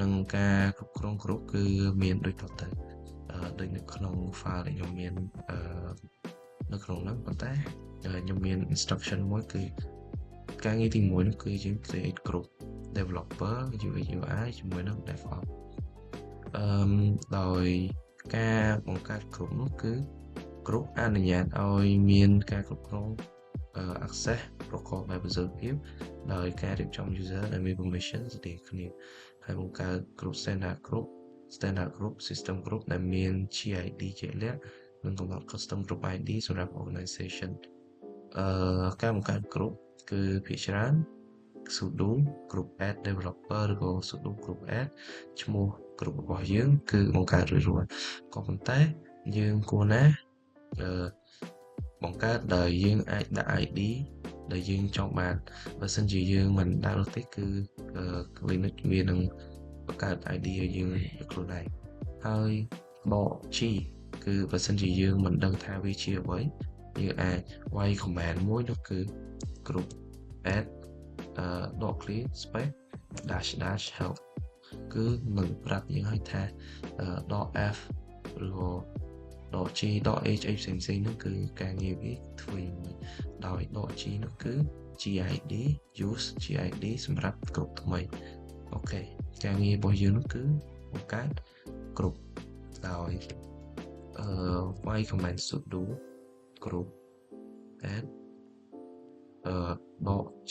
និងការគ្រប់គ្រងគ្រប់គឺមានដូចតទៅដូចនៅក្នុង file ដែលខ្ញុំមាននៅក្នុងនោះប៉ុន្តែខ្ញុំមាន instruction មួយគឺការងារទី1នោះគឺយើង create group developer UI UI ជាមួយនឹង DevOps ដោយការបង្កើត group នោះគឺ group អនុញ្ញាតឲ្យមានការគ្រប់គ្រងaccess ប្រកបដោយប្រសិទ្ធភាពដោយការរៀបចំ user ដែលមាន permission ស្តីគ្នាហើយបង្កើត group standard group system group ដែលមាន GID ជាក់លាក់និងកំណត់ custom group ID សម្រាប់ organization ការបង្កើត group គឺភាគច្រើន sudo group add developer ឬក៏ sudo group add ឈ្មោះ group របស់យើងគឺបង្កើតរួចរាល់ក៏ប៉ុន្តែយើងគួរណាបង្កើតដោយយើងអាចដាក់ ID ដែលយើងចង់បានបើសិនជាយើងមិនដាក់នោះទេគឺ Linux វានឹងបង្កើត ID ឲ្យយើងខ្លួនឯងហើយ .g គឺបើសិនជាយើងមិនដឹងថាវាជាអ្វីយើងអាច y command មួយនោះគឺ group add .clear space --help គឺនឹងប្រាប់យើងឲ្យថា .f ឬក៏.g .h ផ្សេងនោះគឺការងារវាធ្វើយ៉ាងម៉េចដោយ .g នោះគឺ GID use GID សម្រាប់ក្រុមថ្មីអូខេការងាររបស់យើងនោះគឺបង្កើតក្រុមដោយ y command sudo group add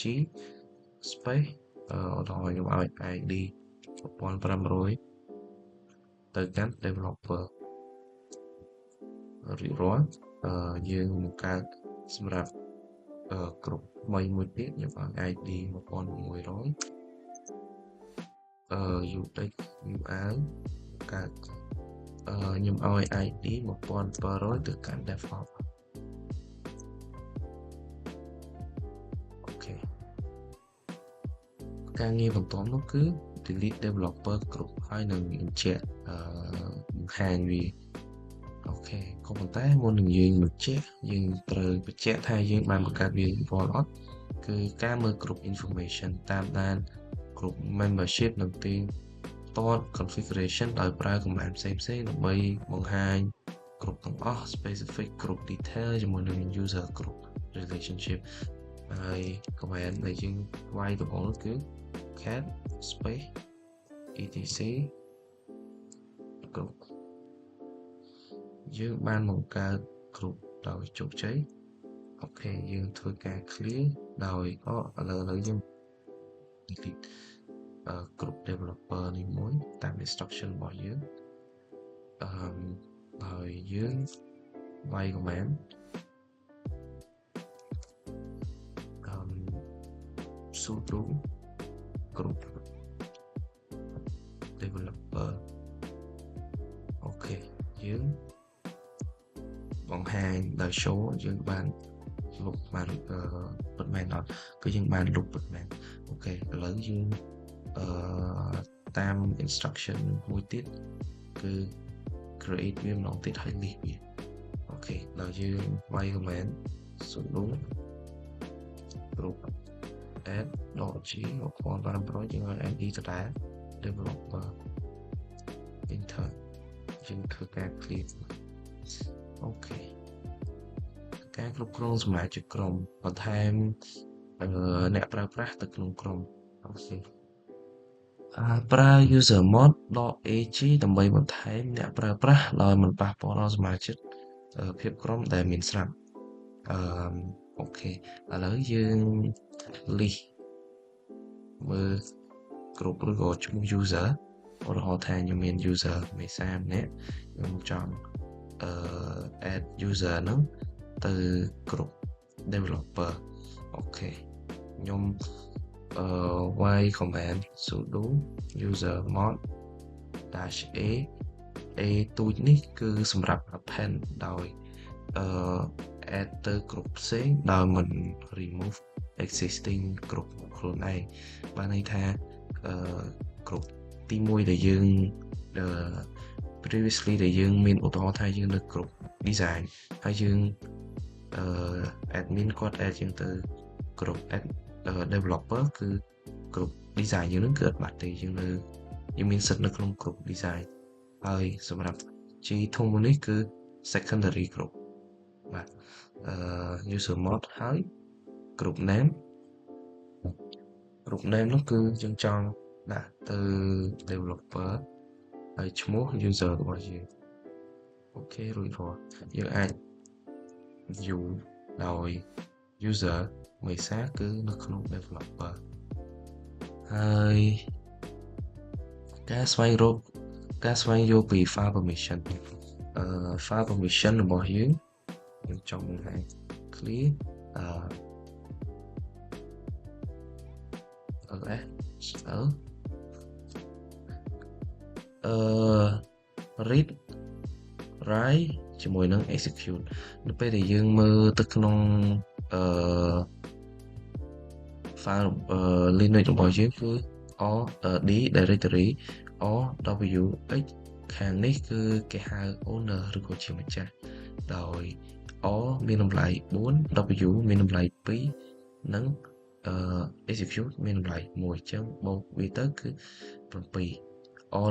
.g space ដល់ខ្ញុំឲ្យ ID 1500ទៅកាន់ developer រៀបរាប់យើងបង្កើតសម្រាប់គ្រប់ថ្មីមួយទៀតខ្ញុំឲ្យ ID 1600UX UI កើតខ្ញុំឲ្យ ID 1700ទៅកាន់ DevOps ការងារបន្ទាប់នោះគឺ delete developer group ហើយនឹងបញ្ជាក់បង្ហាញវាអូខេក៏ប៉ុន្តែមុននឹងយើងបញ្ជាក់យើងត្រូវបញ្ជាក់ថាយើងបានបង្កើតវារាល់អត់គឺការមើល group information តាមដាន group membership និងទីតត configuration ដោយប្រើ command ផ្សេងៗដើម្បីបង្ហាញ group ទាំងអស់ specific group detail ជាមួយនឹង user group relationship ហើយ command ដែលយើងវាយដំបូងគឺ cat space etc group យើងបានបង្កើត group ដោយជោគជ័យអូខេយើងធ្វើការ clear ដោយឥឡូវយើង delete group developer នេះមួយតាម instruction របស់យើងហើយយើងវាយ command sudo group developer អូខេយើងបង្ហាញដោយ show យើងបានលុបបានពិតមែនអត់គឺយើងបានលុបពិតមែនអូខេឥឡូវយើងតាម instruction មួយទៀតគឺ create វាម្ដងទៀតហើយ list វាអូខេដល់យើងវាយ command sudo group add.g មកផងបានប្រយយើងឲ្យ id ដដែល developer enter យើងធ្វើការ clear អូខេការគ្រប់គ្រងសមាជិកក្រុមបន្ថែមអ្នកប្រើប្រាស់ទៅក្នុងក្រុមអូខេប្រើ user mod.ag ដើម្បីបន្ថែមអ្នកប្រើប្រាស់ដោយមិនប៉ះពាល់ដល់សមាជិកភាពក្រុមដែលមានស្រាប់អូខេឥឡូវយើង list មើលគ្រប់ឬក៏ឈ្មោះ user ឧទាហរណ៍ថាខ្ញុំមាន user មេសាម្នាក់ខ្ញុំចង់add user ហ្នឹងទៅក្រុម developer អូខេខ្ញុំវាយ command sudo user mod -a a ទូចនេះគឺសម្រាប់ append ដោយadd ទៅក្រុមផ្សេងដោយមិន remove existing group ខ្លួនឯងបានន័យថាgroup ទី1ដែលយើងpreviously ដែលយើងមានឧទាហរណ៍ថាយើងនៅ group design ហើយយើងadmin គាត់ add យើងទៅ group developer គឺ group design យើងនឹងគឺអត់បាត់ទេយើងមានសិទ្ធិនៅក្នុង group design ហើយសម្រាប់ G ធំនេះគឺ secondary group បាទ user mod ហើយ group name នោះគឺយើងចង់ដាក់ទៅ developer ហើយឈ្មោះ user របស់យើងអូខេរួចរាល់យើងអាច view ដោយ user មេសាគឺនៅក្នុង developer ហើយការស្វែងយកពី file permission file permission របស់យើងចង់បង្ហាញ clear read write ជាមួយនឹង execute នៅពេលដែលយើងមើលទៅក្នុង file Linux របស់យើងគឺ d directory wx ខាងនេះគឺគេហៅ owner ឬក៏ជាម្ចាស់ដោយ មានតម្លៃ4 w មានតម្លៃ2និង execute មានតម្លៃ1អញ្ចឹងបូកវាទៅគឺ7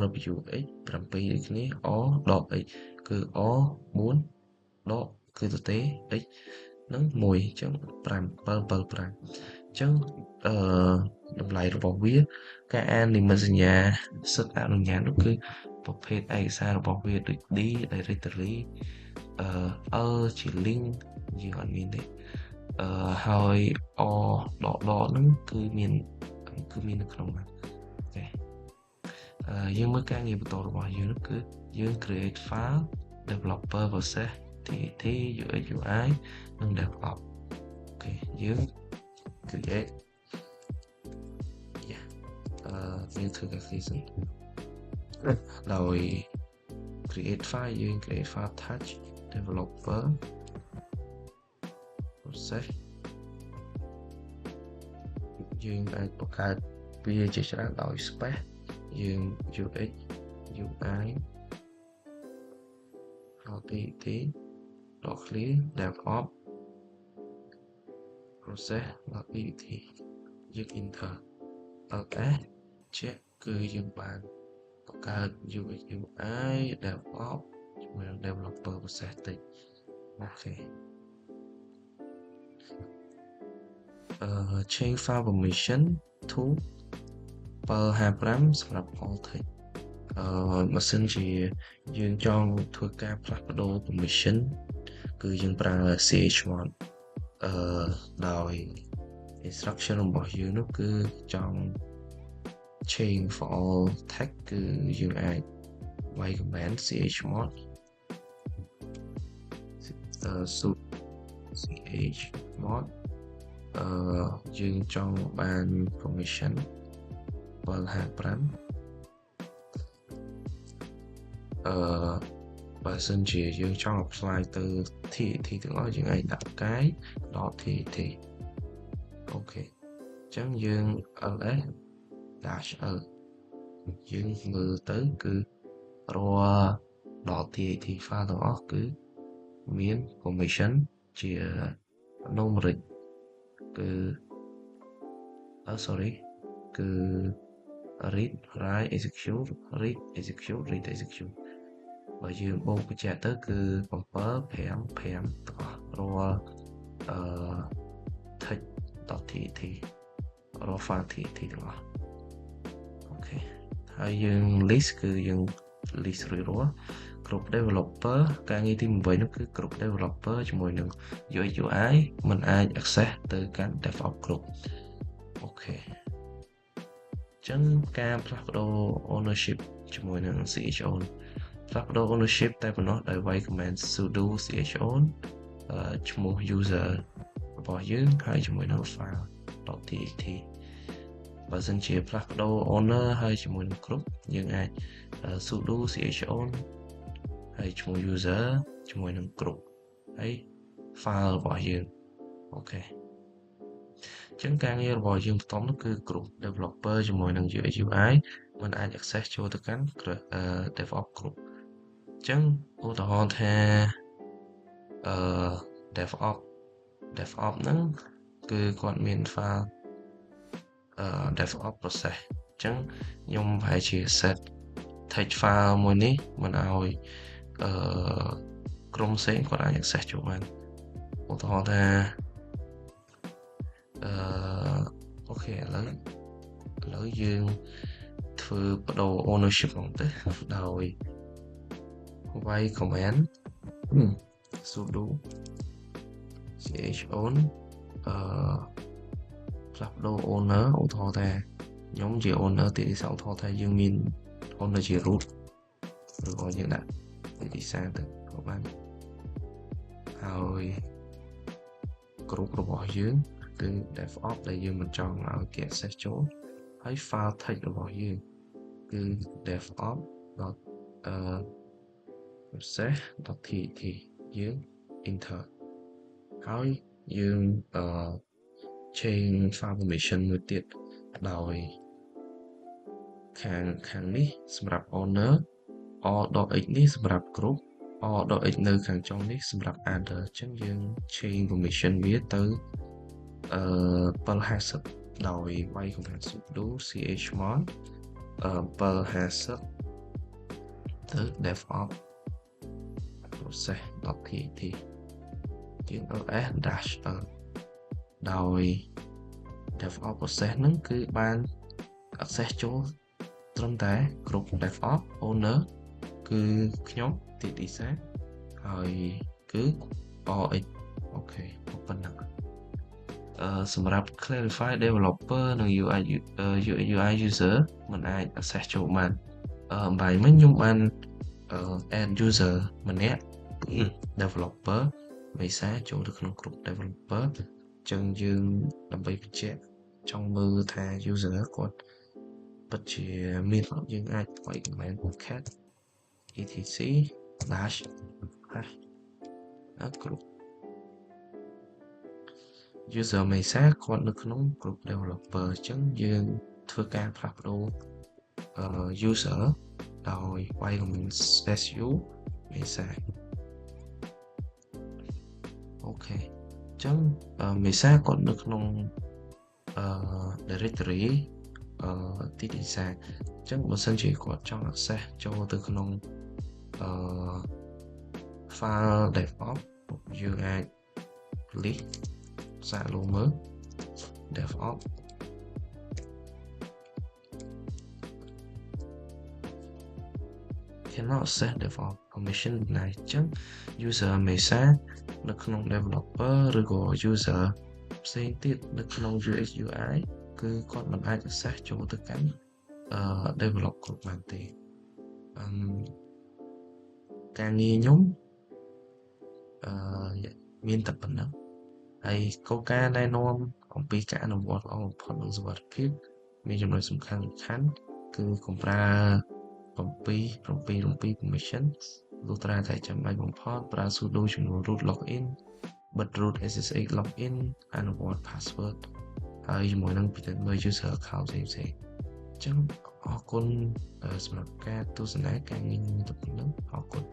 rwx 7ដូចគ្នា r.x គឺ r 4 ដកគឺទៅទេ x នឹង1អញ្ចឹង5 7 5អញ្ចឹងតម្លៃរបស់វាការអាននិមិត្តសញ្ញាសិទ្ធិអនុញ្ញាតនោះគឺប្រភេទឯកសាររបស់វាដូច d directoryជា link យើងអត់មានទេហើយដកហ្នឹងគឺមាននៅក្នុងហ្នឹងអូយើងមើលការងារបន្តរបស់យើងនោះគឺយើង create file developer process TT UX UI និង develop អូខេយើង create យើងធ្វើការ create ដោយ create file យើង create file touch developer process យើងអាចបង្កើត វាជាច្រើនដោយ space យើង UX UI ដល់ទី ដល់ clear DevOps process ដល់ទីយើង enter LS ជាគឺយើងបានបង្កើត UX UI DevOps ជាមួយនឹង developer process តិចអូខេchange file permission to 755សម្រាប់ all text បើសិនជាយើងចង់ធ្វើការផ្លាស់ប្ដូរ permission គឺយើងប្រើ chmod ដោយ instruction របស់យើងនោះគឺចង់ change for all text គឺយើងអាចវាយ command chmod sudo chmod យើងចង់បាន permission 755បើសិនជាយើងចង់ apply ទៅ TXT ទាំងអស់យើងអាចដាក់កាយ .txt អូខេអញ្ចឹងយើង ls -l យើងមើលទៅគឺរាល់ .txt file ទាំងអស់គឺមាន permission ជា numeric គឺsorry គឺ read write execute read execute read execute បើយើងបូកបញ្ជាក់ទៅគឺ7 5 5ទាំងអស់រាល់text.txt រាល់ file txt ទាំងអស់អូខេហើយយើង list គឺយើង list រួចរាល់គ្រប់ developer ការងារទី8នោះគឺគ្រប់ developer ជាមួយនឹង UX UI មិនអាច access ទៅកាន់ DevOps គ្រប់អូខេអញ្ចឹងការផ្លាស់ប្ដូរ ownership ជាមួយនឹង chown ផ្លាស់ប្ដូរ ownership តែប៉ុណ្ណោះដោយវាយ command sudo chown ឈ្មោះ user របស់យើងហើយជាមួយនឹង file .txt បើសិនជាផ្លាស់ប្ដូរ owner ហើយជាមួយនឹង group យើងអាច sudo chown ហើយឈ្មោះ user ជាមួយនឹង group ហើយ file របស់យើងអូខេអញ្ចឹងការងាររបស់យើងបន្តនោះគឺ group developer ជាមួយនឹង UX UI មិនអាច access ចូលទៅកាន់ DevOps group អញ្ចឹងឧទាហរណ៍ថា DevOps ហ្នឹងគឺគាត់មាន file DevOps process អញ្ចឹងខ្ញុំប្រហែលជា set text file មួយនេះមិនឲ្យក្រុមផ្សេងគាត់អាច access ចូលបានឧទាហរណ៍ថាអូខេឥឡូវយើងធ្វើបដូរ ownership ហ្នឹងទៅដោយវាយ command sudo chown ផ្លាស់ប្ដូរ owner ឧទាហរណ៍ថាខ្ញុំជា owner ទីទីសាឧទាហរណ៍ថាយើងមាន owner ជា root ឬក៏យើងដាក់ទីទីសាទៅក៏បានហើយ group របស់យើងគឺ DevOps ដែលយើងមិនចង់ឲ្យគេ access ចូលហើយ file text របស់យើងគឺ devops.process.txt យើង enter ហើយយើង change file permission មួយទៀតដោយខាងនេះសម្រាប់ owner o.x នេះសម្រាប់ group o.x នៅខាងចុងនេះសម្រាប់ other អញ្ចឹងយើង change permission វាទៅ750ដោយវាយ command sudo chmod 750ទៅ DevOps process.txt យើង ls -l ដោយ DevOps process ហ្នឹងគឺបាន access ចូលត្រឹមតែគ្រប់ DevOps owner គឺខ្ញុំទីទីសាហើយគឺ OX អូខេប៉ុណ្ណឹងសម្រាប់ clarify developer និង UI user មិនអាច access ចូលបានបាយមិញខ្ញុំបាន add user ម្នាក់ developer មេសាចូលទៅក្នុងក្រុម developer អញ្ចឹងយើងដើម្បីបញ្ជាក់ចង់មើលថា user គាត់ពិតជាមានយើងអាចវាយ command cat etc / group user មេសាគាត់នៅក្នុង group developer អញ្ចឹងយើង ធ្វើការផ្លាស់ប្ដូរuser ដោយវាយ comment space u មេសាអូខេអញ្ចឹងមេសាគាត់នៅក្នុងdirectory ទីទីសាអញ្ចឹងបើសិនជាគាត់ចង់ access ចូលទៅក្នុងfile DevOps យើងអាច list សាកលោកមើល DevOps cannot access DevOps permission ណាអញ្ចឹង user មេសានៅក្នុង developer ឬក៏ user ផ្សេងទៀតនៅក្នុង UX UI គឺគាត់មិនអាច access ចូលទៅកាន់develop group បានទេការងារខ្ញុំមានតែប៉ុណ្ណឹងហើយកលការណែនាំអំពីការអនុវត្តល្អបំផុតនិងសុវត្ថិភាពមានចំណុចសំខាន់គឺកុំប្រើ7 permission លុះត្រាតែចាំបាច់បំផុតប្រើ sudo ជំនួស root login បិទ root SSH login អនុវត្ត password ហើយជាមួយនឹងពិនិត្យមើល user account ផ្សេងៗអញ្ចឹងអរគុណសម្រាប់ការទស្សនាការងារនេះទៅប៉ុណ្ណឹងអរគុណ